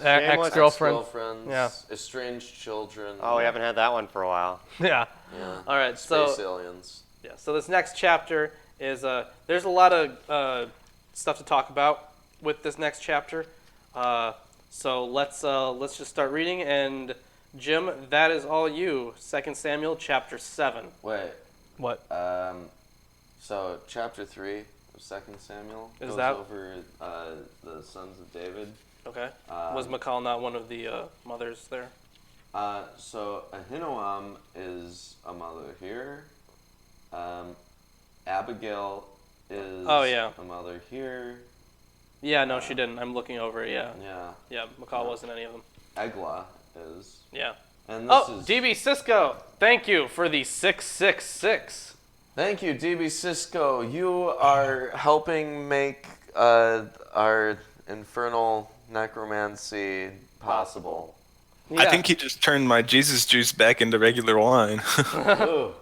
Shameless
Ex-girlfriend.
ex-girlfriends,
Yeah.
estranged children.
Oh, we haven't had that one for a while.
Yeah.
Yeah.
All right.
Space
So
aliens.
yeah. So this next chapter is there's a lot of stuff to talk about with this next chapter. So let's just start reading. And Jim, that is all you. 2 Samuel chapter 7.
Wait.
What?
So chapter 3 of 2 Samuel
Is
goes
that-
over the sons of David.
Okay. Was Michal not one of the mothers there?
So Ahinoam is a mother here. Abigail is
Oh, yeah.
a mother here.
Yeah, no, she didn't. I'm looking over it. Yeah.
Yeah.
Yeah, Michal wasn't any of them.
Eglah is.
Yeah.
And this is.
DB Cisco, thank you for the 666.
Thank you, DB Cisco. You are helping make our infernal necromancy possible.
I think he just turned my Jesus juice back into regular wine.
Ooh.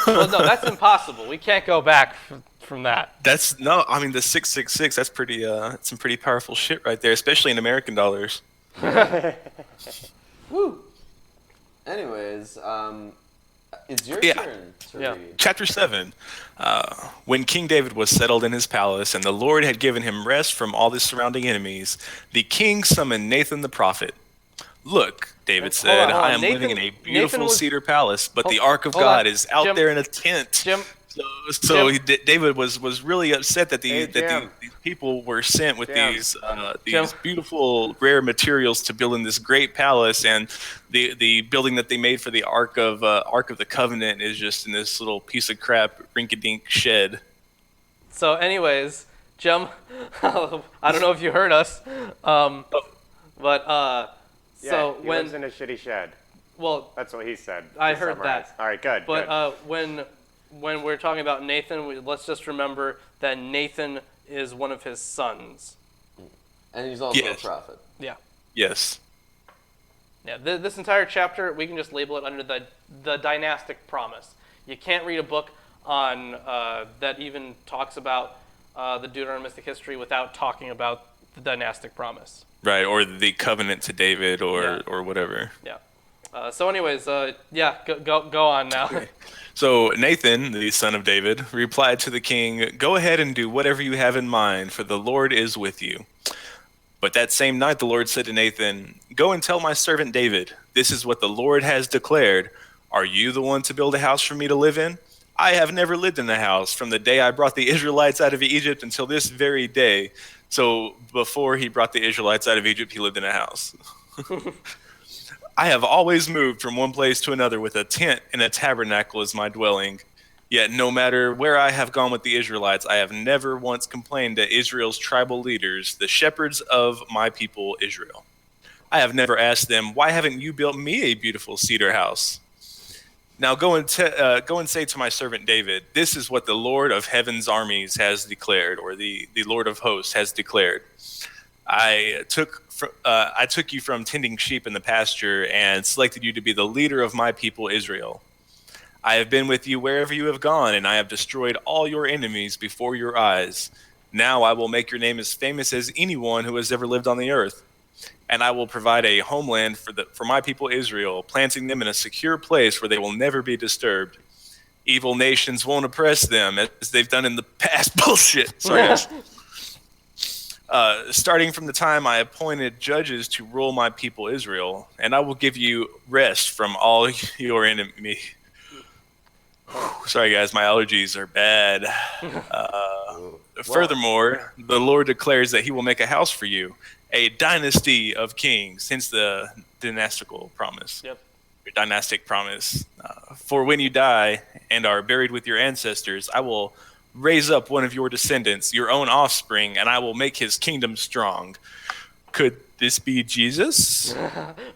Well, no, that's impossible. We can't go back from that.
The 666. That's pretty. That's some pretty powerful shit right there, especially in American dollars.
Woo.
Anyways, it's your
Yeah.
turn to
Yeah.
read.
Chapter 7. When King David was settled in his palace and the Lord had given him rest from all his surrounding enemies, the king summoned Nathan the prophet. "Look," David said,
hold on.
"I am living in a
Nathan
beautiful
was-
cedar palace, but the
Hold-
ark of
hold
God
on.
is out
Jim-
there in a tent."
Jim,
So
Jim.
David was really upset that
Hey, Jim.
these people were sent with
Jim.
these
Jim.
beautiful rare materials to build in this great palace, and the building that they made for the Ark of the Covenant is just in this little piece of crap rinky-dink shed.
So, anyways, Jim, I don't know if you heard us, but
Yeah,
so
he
when
lives in a shitty shed.
well,
That's what he said.
I
to
heard
summarize.
that.
All right, good.
but
good.
when we're talking about Nathan, let's just remember that Nathan is one of his sons.
And he's also
Yes.
a prophet.
Yeah.
Yes.
Yeah, this entire chapter, we can just label it under the dynastic promise. You can't read a book on that even talks about the Deuteronomistic history without talking about the dynastic promise.
Right, or the covenant to David, or
Yeah.
or whatever.
Yeah. So, anyways, yeah, go on now.
So Nathan, the son of David, replied to the king, "Go ahead and do whatever you have in mind, for the Lord is with you." But that same night the Lord said to Nathan, "Go and tell my servant David, this is what the Lord has declared. Are you the one to build a house for me to live in? I have never lived in a house from the day I brought the Israelites out of Egypt until this very day." So before he brought the Israelites out of Egypt, he lived in a house. "I have always moved from one place to another with a tent and a tabernacle as my dwelling. Yet no matter where I have gone with the Israelites, I have never once complained to Israel's tribal leaders, the shepherds of my people Israel. I have never asked them, 'Why haven't you built me a beautiful cedar house?' Now go and say to my servant David, this is what the Lord of heaven's armies has declared," or the Lord of hosts has declared. I took you from tending sheep in the pasture and selected you to be the leader of my people Israel. I have been with you wherever you have gone, and I have destroyed all your enemies before your eyes. Now I will make your name as famous as anyone who has ever lived on the earth. And I will provide a homeland for my people Israel, planting them in a secure place where they will never be disturbed. Evil nations won't oppress them as they've done in the past." Bullshit. Sorry, guys. "Starting from the time I appointed judges to rule my people Israel, and I will give you rest from all your enemy." Sorry, guys, my allergies are bad. Furthermore, the Lord declares that he will make a house for you, a dynasty of kings, hence the dynastical promise.
Yep.
Your dynastic promise. "For when you die and are buried with your ancestors, I will raise up one of your descendants, your own offspring, and I will make his kingdom strong." Could this be Jesus?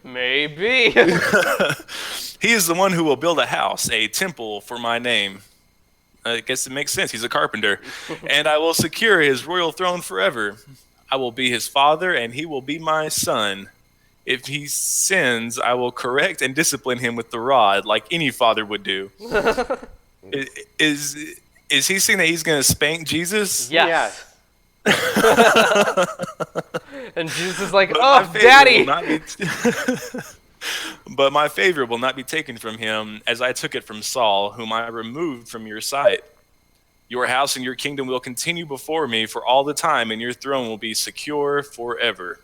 Maybe.
"He is the one who will build a house, a temple for my name." I guess it makes sense. He's a carpenter. "And I will secure his royal throne forever. I will be his father, and he will be my son. If he sins, I will correct and discipline him with the rod, like any father would do." Is he saying that he's going to spank Jesus?
Yes. And Jesus is like,
But
"Oh,
my favor
Daddy."
will not be But my favor will not be taken from him, as I took it from Saul, whom I removed from your sight. Your house and your kingdom will continue before me for all the time, and your throne will be secure forever.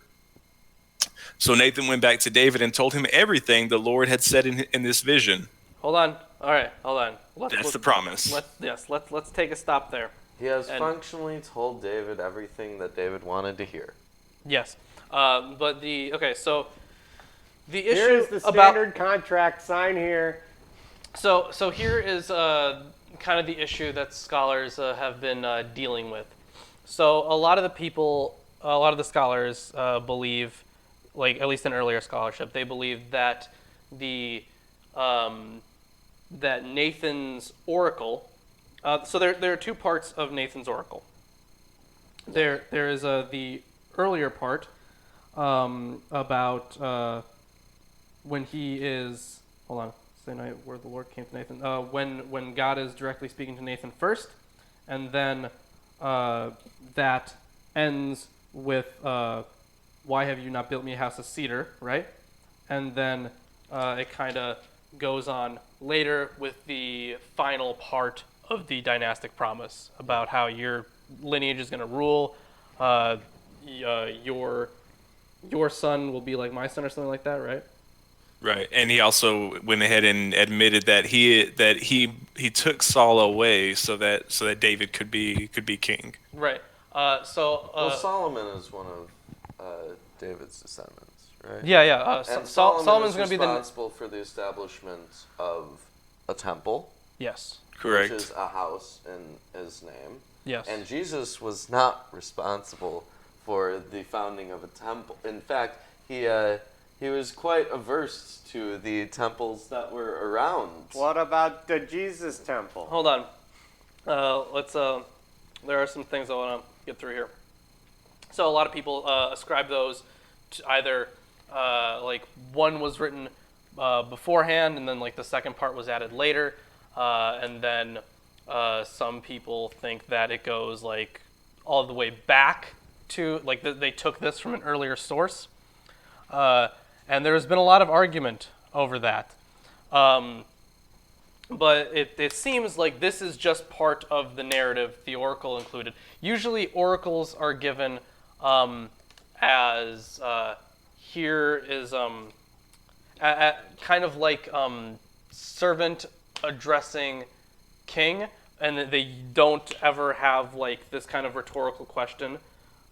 So Nathan went back to David and told him everything the Lord had said in this vision.
Hold on. All right, hold on.
That's the promise.
Let's take a stop there.
He has functionally told David everything that David wanted to hear.
Yes. But so the issue
Here's the standard contract. Sign here.
So here is kind of the issue that scholars have been dealing with. So a lot of the scholars believe, like at least in earlier scholarship, they believe that that Nathan's oracle. So there are two parts of Nathan's oracle. There is the earlier part about when he is. Hold on. Say night where the Lord came to Nathan. When God is directly speaking to Nathan first, and then that ends with "Why have you not built me a house of cedar?" Right, and then it kind of goes on later with the final part of the dynastic promise about how your lineage is going to rule. Your son will be like my son, or something like that, right?
Right, and he also went ahead and admitted that he took Saul away so that David could be king.
Right.
Well, Solomon is one of David's descendants, right?
Yeah.
And
Solomon's going to be
responsible for the establishment of a temple.
Yes.
Correct.
Which is a house in his name.
Yes.
And Jesus was not responsible for the founding of a temple. In fact, he was quite averse to the temples that were around.
What about the Jesus temple?
Hold on. Let's. There are some things I want to get through here. So a lot of people ascribe those to either like one was written beforehand, and then like the second part was added later, and then some people think that it goes like all the way back to like they took this from an earlier source. And there's been a lot of argument over that. But it seems like this is just part of the narrative, the oracle included. Usually oracles are given as here is kind of like servant addressing king, and they don't ever have like this kind of rhetorical question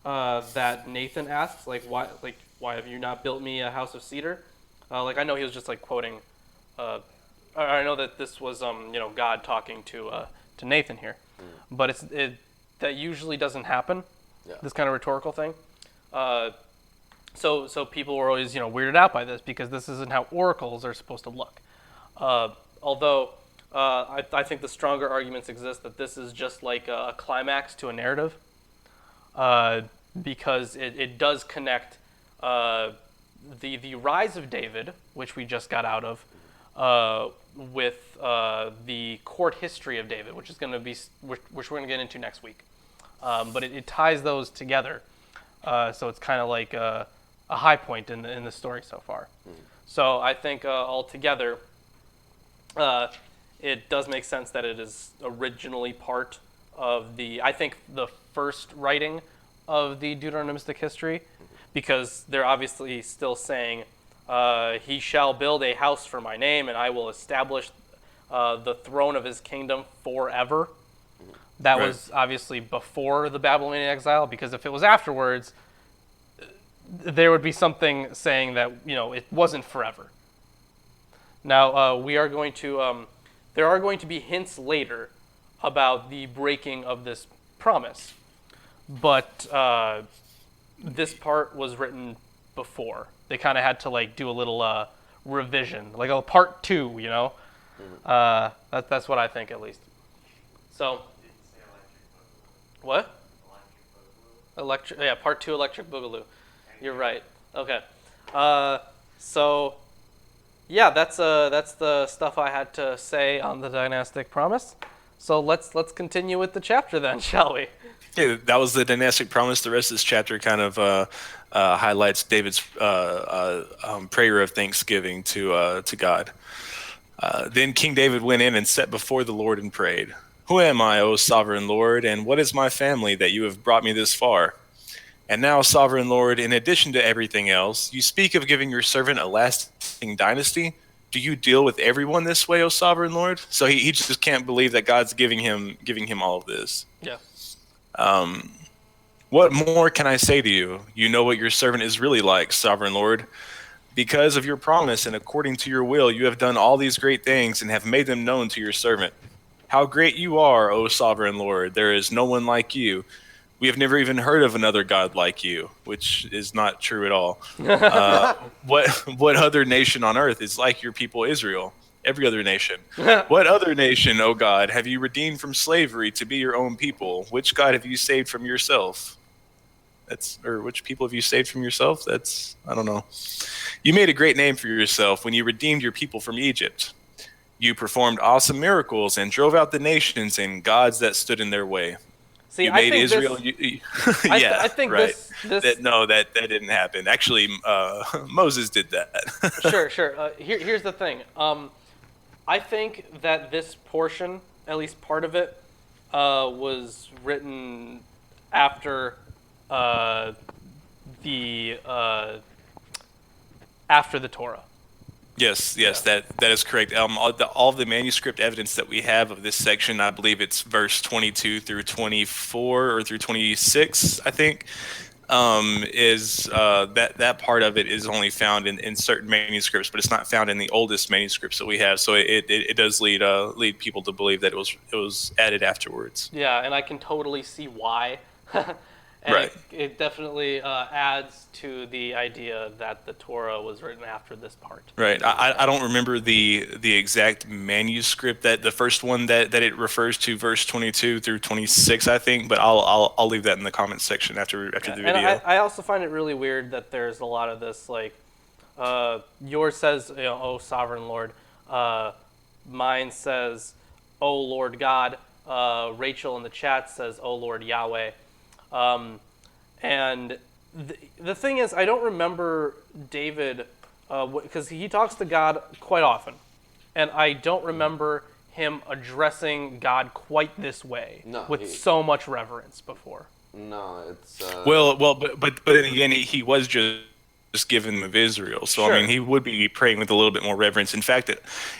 that Nathan asks, like why have you not built me a house of cedar? Like I know he was just like quoting. I know that this was God talking to Nathan here, but that usually doesn't happen.
Yeah.
This kind of rhetorical thing. So people were always weirded out by this because this isn't how oracles are supposed to look. Although I think the stronger arguments exist that this is just like a climax to a narrative, because it does connect the rise of David, which we just got out of, with the court history of David, which is going to be which we're going to get into next week. But it ties those together, so it's kind of like a high point in the story so far. So I think altogether, it does make sense that it is originally part of I think the first writing of the Deuteronomistic history, because they're obviously still saying, he shall build a house for my name, and I will establish the throne of his kingdom forever. That
Right.
was obviously before the Babylonian exile, because if it was afterwards, there would be something saying that it wasn't forever. Now we are going to there are going to be hints later about the breaking of this promise, but this part was written before. They kind of had to like do a little revision, like a part 2. That's what I think at least. So what? Electric, yeah, part 2, Electric Boogaloo. You're right. Okay. So, yeah, that's the stuff I had to say on the dynastic promise. So let's continue with the chapter then, shall we?
Yeah, that was the dynastic promise. The rest of this chapter kind of highlights David's prayer of thanksgiving to God. Then King David went in and sat before the Lord and prayed, "Who am I, O sovereign Lord, and what is my family that you have brought me this far? And now, sovereign Lord, in addition to everything else, you speak of giving your servant a lasting dynasty. Do you deal with everyone this way, O sovereign Lord?" So he just can't believe that God's giving him all of this.
Yeah.
What more can I say to you? You know what your servant is really like, sovereign Lord. Because of your promise and according to your will, you have done all these great things and have made them known to your servant. How great you are, O sovereign Lord. There is no one like you. We have never even heard of another God like you, which is not true at all. What other nation on earth is like your people Israel? Every other nation. What other nation, O God, have you redeemed from slavery to be your own people? Which God have you saved from yourself? Which people have you saved from yourself? I don't know. You made a great name for yourself when you redeemed your people from Egypt. You performed awesome miracles and drove out the nations and gods that stood in their way.
See,
You
I
made
think
Israel.
this,
Yeah,
I think
right.
this
that didn't happen. Actually, Moses did that.
Sure. Here's the thing. I think that this portion, at least part of it, was written after the Torah.
Yes, that is correct. All the manuscript evidence that we have of this section, I believe it's verse 22 through 24 or through 26, I think, is that part of it is only found in certain manuscripts, but it's not found in the oldest manuscripts that we have. So it does lead people to believe that it was added afterwards.
Yeah, and I can totally see why. And
Right.
it definitely adds to the idea that the Torah was written after this part.
Right. I don't remember the exact manuscript, that the first one that it refers to, verse 22 through 26, I think, but I'll leave that in the comments section after the video.
And I also find it really weird that there's a lot of this, like, yours says, "Oh, sovereign Lord." Mine says, "Oh, Lord God." Rachel in the chat says, "Oh, Lord Yahweh." And the thing is, I don't remember David because he talks to God quite often, and I don't remember him addressing God quite this way
No,
with
he-
so much reverence before.
No, it's
But then again, he was just given of Israel, so I
Sure.
mean, he would be praying with a little bit more reverence. In fact,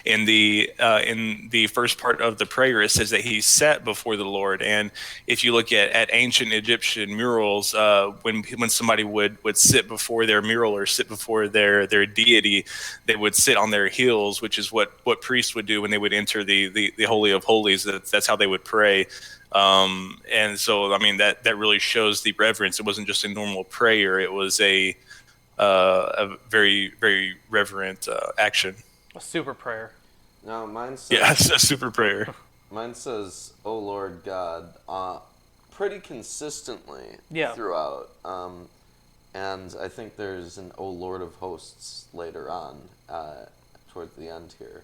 in the first part of the prayer, it says that he sat before the Lord. And if you look at ancient Egyptian murals, when somebody would sit before their mural or sit before their deity, they would sit on their heels, which is what priests would do when they would enter the Holy of Holies. That's how they would pray. And so, I mean, that really shows the reverence. It wasn't just a normal prayer; it was a very, very reverent action.
A super prayer.
no. Mine says
Yeah, it's a super prayer.
Mine says, "Oh Lord God," pretty consistently
Yeah.
throughout. And I think there's an "Oh Lord of Hosts" later on, toward the end here.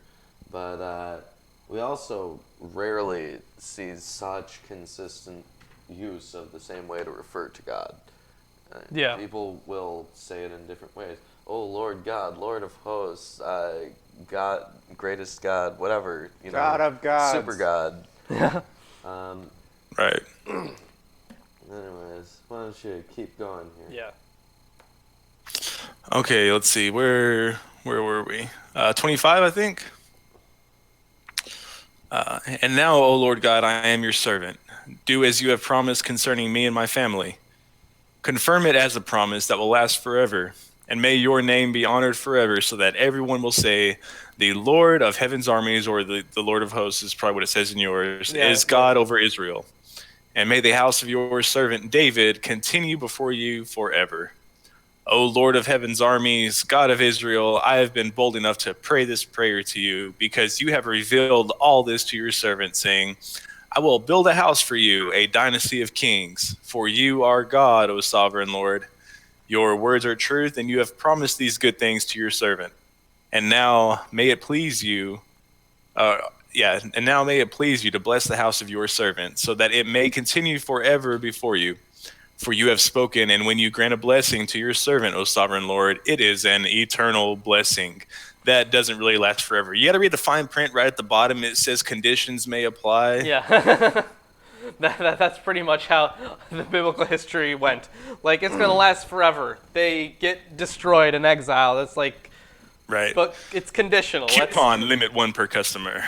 But we also rarely see such consistent use of the same way to refer to God.
Yeah.
People will say it in different ways. "Oh Lord God, Lord of Hosts, God, greatest God, whatever, you know,
God of gods.
super God."
Right.
Anyways, why don't you keep going here?
Yeah.
Okay, let's see. Where were we? 25, I think. And now, O Lord God, I am your servant. Do as you have promised concerning me and my family. Confirm it as a promise that will last forever, and may your name be honored forever, so that everyone will say, the Lord of heaven's armies, or the Lord of hosts is probably what it says in yours,
Yeah,
is God over Israel. And may the house of your servant David continue before you forever. O Lord of heaven's armies, God of Israel, I have been bold enough to pray this prayer to you, because you have revealed all this to your servant, saying, I will build a house for you, a dynasty of kings. For you are God, O sovereign Lord. Your words are truth, and you have promised these good things to your servant. And now may it please you, and now may it please you to bless the house of your servant, so that it may continue forever before you. For you have spoken, and when you grant a blessing to your servant, O sovereign Lord, it is an eternal blessing. That doesn't really last forever. You got to read the fine print right at the bottom. It says conditions may apply.
Yeah. That's pretty much how the biblical history went. Like, it's going to last forever. They get destroyed in exile. It's like,
Right.
but it's conditional.
Coupon limit 1 per customer.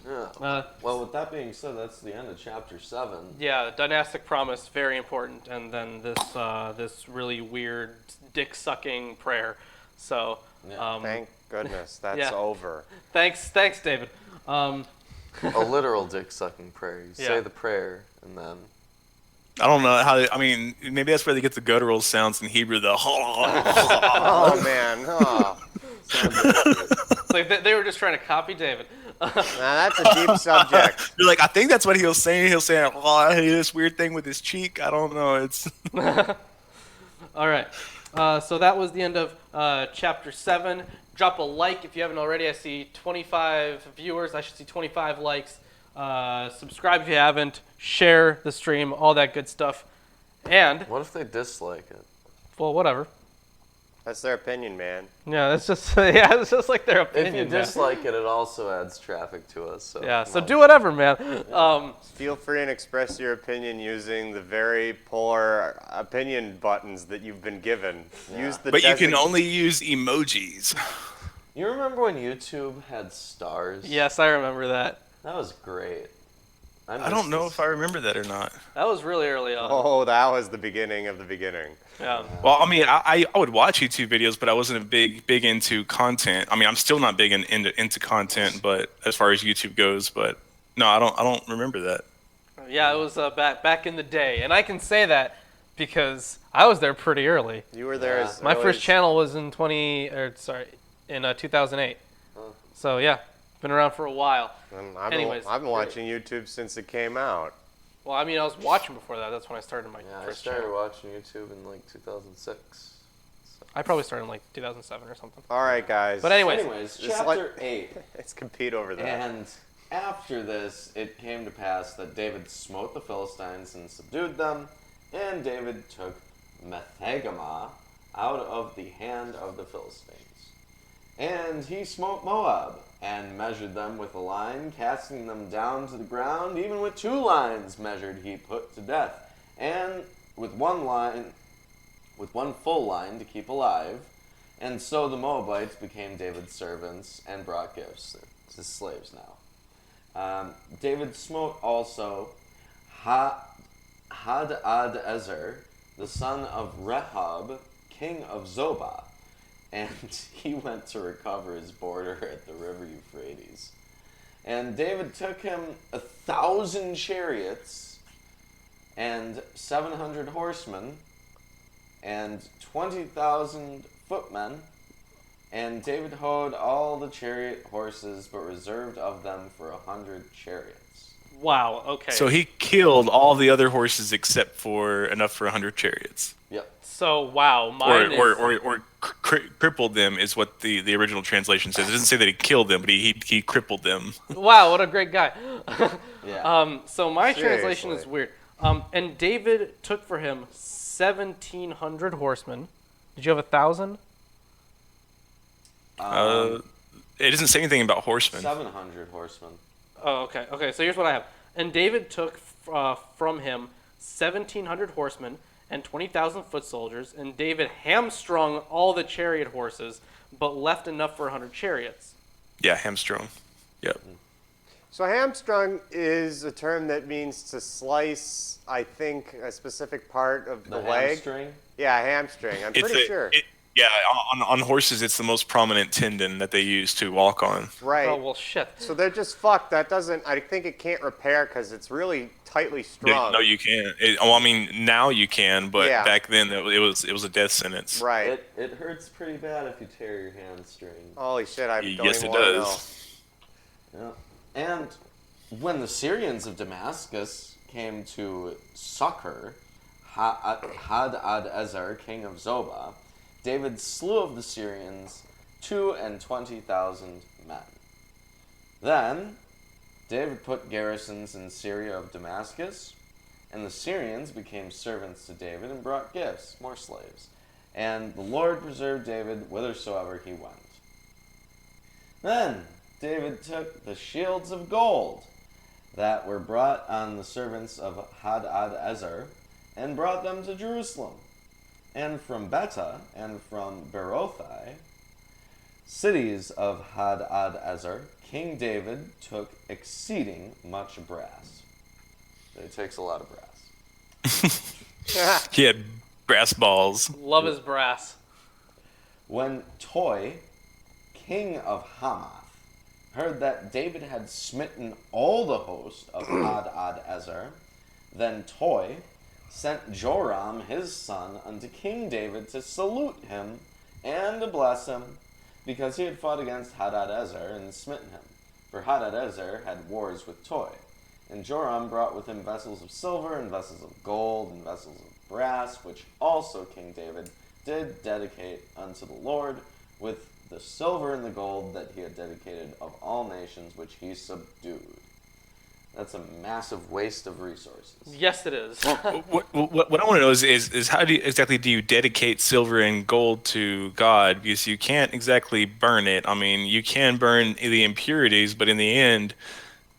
Yeah. Well, with that being said, that's the end of chapter 7.
Yeah, dynastic promise, very important. And then this really weird dick-sucking prayer. So,
Yeah.
Thank goodness that's
yeah.
over.
thanks, David.
A literal dick-sucking prayer. You say
Yeah.
the prayer, and then...
I don't know how. I mean, maybe that's where they get the guttural sounds in Hebrew. The
Oh man,
It's like they were just trying to copy David.
now that's a deep subject.
You're like, I think that's what he was saying. He'll say, "Oh, this weird thing with his cheek." I don't know. It's
All right. So that was the end of chapter 7. Drop a like if you haven't already. I see 25 viewers. I should see 25 likes. Subscribe if you haven't. Share the stream. All that good stuff. And,
What if they dislike it?
well, whatever.
That's their opinion, man.
Yeah, it's just it's just like their
If
opinion.
you
man.
dislike it, it also adds traffic to us. So
Yeah. So
well,
do whatever, man.
Feel free and express your opinion using the very polar opinion buttons that you've been given. Use the
but you can only use emojis.
You remember when YouTube had stars?
Yes, I remember that.
That was great.
I don't know if I remember that or not.
That was really early on.
Oh, that was the beginning of the beginning.
Yeah.
Well, I mean, I would watch YouTube videos, but I wasn't big into content. I mean, I'm still not big into content, but as far as YouTube goes, but no, I don't remember that.
Yeah, it was back in the day, and I can say that because I was there pretty early.
You were there as
My
early
first
as-
channel was in 2008. So yeah, been around for a while. Anyways,
I've been watching YouTube since it came out.
Well, I mean, I was watching before that. That's when I started my
Yeah, I
first
started
channel.
watching YouTube in like 2006.
I probably started in like 2007 or something.
All right, guys.
But anyways,
Anyways,
It's
chapter 8.
let's compete over that.
And after this, it came to pass that David smote the Philistines and subdued them, and David took Methegama, out of the hand of the Philistines. And he smote Moab, and measured them with a line, casting them down to the ground. Even with 2 lines measured he put to death, and with one full line to keep alive. And so the Moabites became David's servants and brought gifts, his slaves now. David smote also Hadadezer, the son of Rehob, king of Zobah, and he went to recover his border at the river Euphrates. And David took him 1,000 chariots and 700 horsemen and 20,000 footmen. And David hoed all the chariot horses, but reserved of them for 100 chariots.
Wow. Okay.
So he killed all the other horses except for enough for 100 chariots.
Yep.
So wow, mine
Or crippled them is what the original translation says. It doesn't say that he killed them, but he crippled them.
Wow, what a great guy.
Yeah.
So my translation is
Seriously.
weird. And David took for him 1,700 horsemen. Did you have 1,000?
It doesn't say anything about horsemen.
700 horsemen.
Oh, okay. Okay, so here's what I have. And David took from him 1,700 horsemen and 20,000 foot soldiers, and David hamstrung all the chariot horses, but left enough for 100 chariots.
Yeah, hamstrung. Yep.
So hamstrung is a term that means to slice, I think, a specific part of the leg.
Hamstring.
Yeah, hamstring. I'm pretty sure.
Yeah, on horses, it's the most prominent tendon that they use to walk on.
Right.
Oh, well, shit.
So they're just fucked. That doesn't, I think it can't repair because it's really tightly strung.
No, you can't. Now you can, but
Yeah.
back then it was a death sentence.
Right.
It hurts pretty bad if you tear your hamstring.
Holy shit, I don't
Yes,
even
it
want to know.
does.
Yeah. And when the Syrians of Damascus came to succor Hadadezer, king of Zobah, David slew of the Syrians 22,000 men. Then David put garrisons in Syria of Damascus, and the Syrians became servants to David and brought gifts, more slaves. And the Lord preserved David whithersoever he went. Then David took the shields of gold that were brought on the servants of Hadadezer and brought them to Jerusalem. And from Betah and from Berothai, cities of Hadadezer, King David took exceeding much brass. It takes a lot of brass.
He had brass balls.
Love his brass.
When Toi, king of Hamath, heard that David had smitten all the host of Hadadezer, then Toi sent Joram his son unto King David to salute him and to bless him, because he had fought against Hadadezer and smitten him. For Hadadezer had wars with Toi. And Joram brought with him vessels of silver and vessels of gold and vessels of brass, which also King David did dedicate unto the Lord, with the silver and the gold that he had dedicated of all nations which he subdued. That's a massive waste of resources.
Yes, it is.
What I want to know is how exactly do you dedicate silver and gold to God? Because you can't exactly burn it. I mean, you can burn the impurities, but in the end,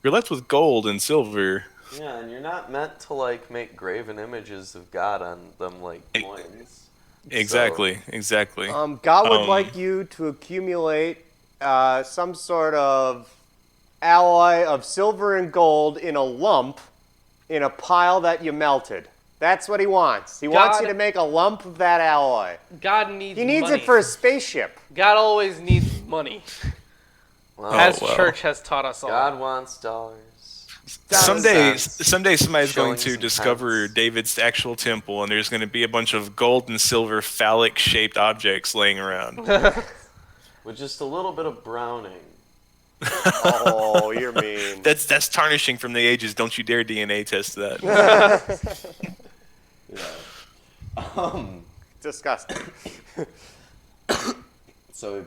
you're left with gold and silver.
Yeah, and you're not meant to make graven images of God on them like coins.
Exactly.
God would like you to accumulate some sort of alloy of silver and gold in a lump in a pile that you melted. That's what he wants. He wants you to make a lump of that alloy.
God needs
He needs
money.
it for a spaceship.
God always needs money.
Well,
As church has taught us all.
God wants dollars.
Someday somebody's going
Shillings
to
and
discover
pence.
David's actual temple, and there's going to be a bunch of gold and silver phallic-shaped objects laying around.
With just a little bit of browning.
Oh, you're mean.
That's tarnishing from the ages. Don't you dare DNA test that.
Yeah.
Disgusting.
So we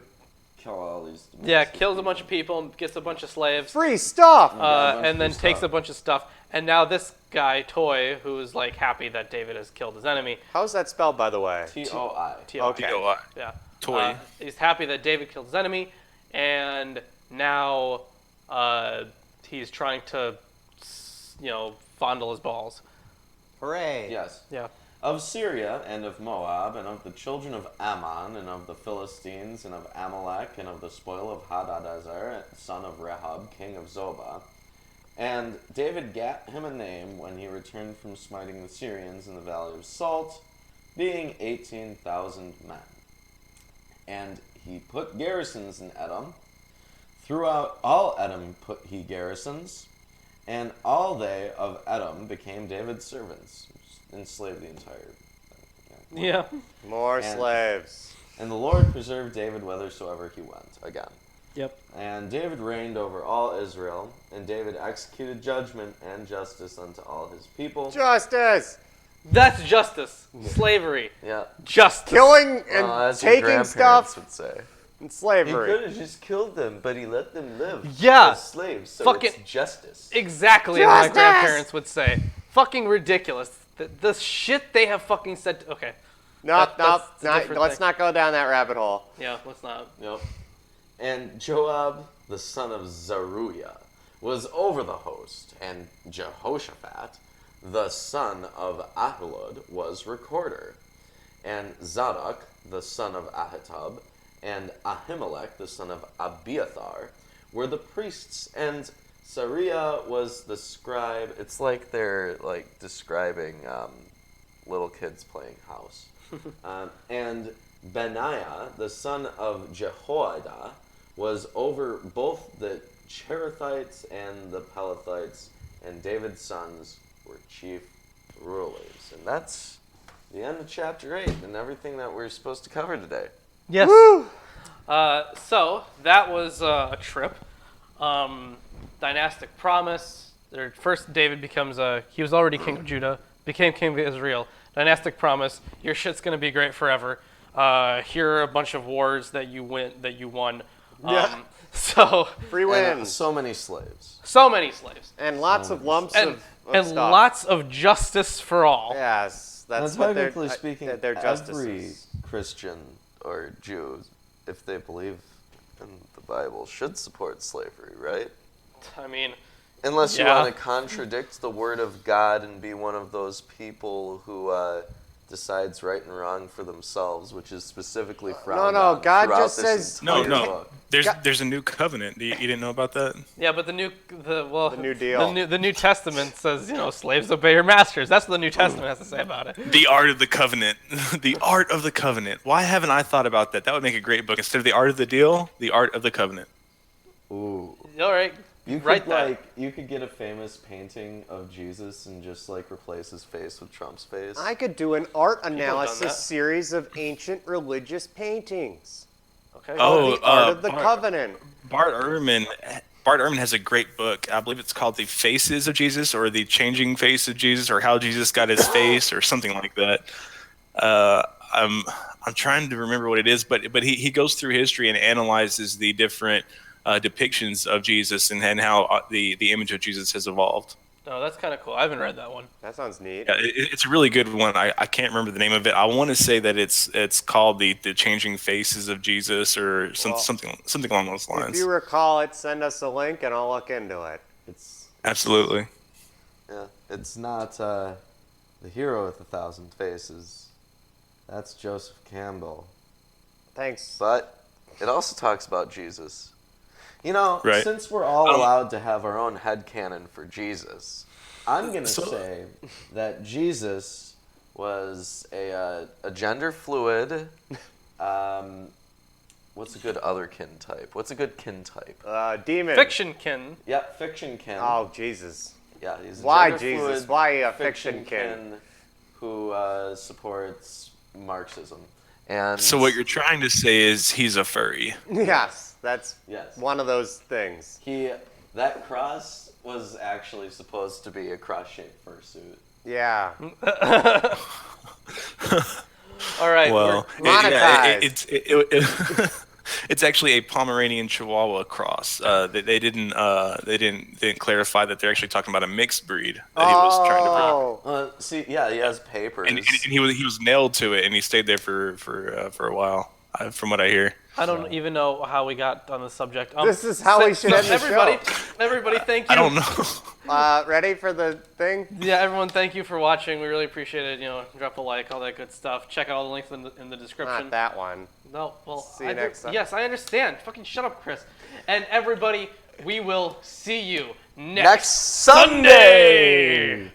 kill all these.
Yeah, kills a bunch of people, gets a bunch of slaves,
Free stuff.
a bunch
and
of
then
stuff.
takes a bunch of stuff. And now this guy, Toy, who's like happy that David has killed his enemy.
How's that spelled, by the way?
T-O-I.
Okay.
TOI.
Yeah.
Toy.
He's happy that David killed his enemy, and now he's trying to, fondle his balls.
Hooray.
Yes.
Yeah.
Of Syria, and of Moab, and of the children of Ammon, and of the Philistines, and of Amalek, and of the spoil of Hadadezer, son of Rehob, king of Zobah. And David gat him a name when he returned from smiting the Syrians in the valley of Salt, being 18,000 men. And he put garrisons in Edom. Throughout all Edom put he garrisons, and all they of Edom became David's servants. Enslaved the entire thing.
Yeah.
More
And-
slaves.
And the Lord preserved David whithersoever he went. Again.
Yep.
And David reigned over all Israel, and David executed judgment and justice unto all his people.
Justice!
That's justice. Slavery.
Yeah.
Justice.
Killing and
As your
taking
grandparents
stuff
would say.
and
He
slavery.
could have just killed them, but he let them live
Yeah.
as slaves. So
Fucking-
it's justice.
Exactly as my
Justice!
grandparents would say. Fucking ridiculous. The shit they have fucking said. Okay.
Nope,
that's a
nope.
different
Let's
thing.
not go down that rabbit hole.
Yeah, let's not.
Yep. And Joab, the son of Zeruiah, was over the host, and Jehoshaphat, the son of Ahilud, was recorder. And Zadok, the son of Ahitub, and Ahimelech, the son of Abiathar, were the priests, and Sariah was the scribe. It's like they're like describing little kids playing house. And Benaiah, the son of Jehoiada, was over both the Cherethites and the Pelethites, and David's sons were chief rulers. And that's the end of chapter 8 and everything that we're supposed to cover today.
Yes.
Woo!
So that was a trip. Dynastic promise. First, David becomes he was already king of Judah, became king of Israel. Dynastic promise. Your shit's gonna be great forever. Here are a bunch of wars that you won.
Yeah.
So
Free
And
wins.
so many slaves.
so many slaves
And lots of lumps
and
of stuff.
lots of justice for all.
Yes, that's
Now,
what they're
technically speaking,
they're
every
justices.
Christian or Jew, if they believe in the Bible, should support slavery, right?
I mean,
Unless you
Yeah.
want to contradict the word of God and be one of those people who decides right and wrong for themselves, which is specifically frowned
no,
on
God
throughout
just
this
says-
No,
entire
no.
book.
There's a new covenant. You didn't know about that?
yeah, but the New
Deal.
the New Testament says, slaves obey your masters. That's what the New Testament has to say about it.
The Art of the Covenant. The Art of the Covenant. Why haven't I thought about that? That would make a great book. Instead of The Art of the Deal, The Art of the Covenant.
Ooh.
All right,
You could
write that.
you could get a famous painting of Jesus and just like replace his face with Trump's face.
I could do an art
done that.
analysis series of ancient religious paintings.
Okay.
Oh,
The Art of the
Bart-
Covenant.
Bart Ehrman has a great book. I believe it's called The Faces of Jesus, or The Changing Face of Jesus, or How Jesus Got His Face, or something like that. I'm trying to remember what it is, but he goes through history and analyzes the different depictions of Jesus and how the image of Jesus has evolved.
No, that's kind of cool. I haven't read that one.
That sounds neat.
Yeah, it's a really good one. I can't remember the name of it. I want to say that it's called the Changing Faces of Jesus, or something along those
If
lines.
you recall it, send us a link and I'll look into it.
It's
Absolutely.
it's not the hero with 1,000 faces. That's Joseph Campbell.
Thanks.
But it also talks about Jesus.
Right.
Since we're all allowed to have our own headcanon for Jesus, I'm going to
So-
say that Jesus was a gender fluid. What's a good other kin type? What's a good kin type?
Demon.
Fictionkin.
Yep, fiction kin.
Oh, Jesus.
Yeah, he's a
Why,
gender
Jesus?
fluid
Why a fiction kin?
who supports Marxism. And
So what you're trying to say is he's a furry.
Yes, that's
Yes.
one of those things.
That cross was actually supposed to be a cross-shaped fursuit.
Yeah.
All right.
Well,
Monetized.
It's actually a Pomeranian Chihuahua cross. They didn't clarify that they're actually talking about a mixed breed that he was trying to bring.
See, yeah, he has papers.
And he was nailed to it, and he stayed there for a while, from what I hear.
I don't even know how we got on the subject.
This is how we should end the show.
Everybody, thank you.
I don't know.
Ready for the thing?
Yeah, everyone, thank you for watching. We really appreciate it. You know, drop a like, all that good stuff. Check out all the links in the description.
Not that one.
No, well,
See you next time.
Yes, I understand. Fucking shut up, Chris. And everybody, we will see you next
Sunday!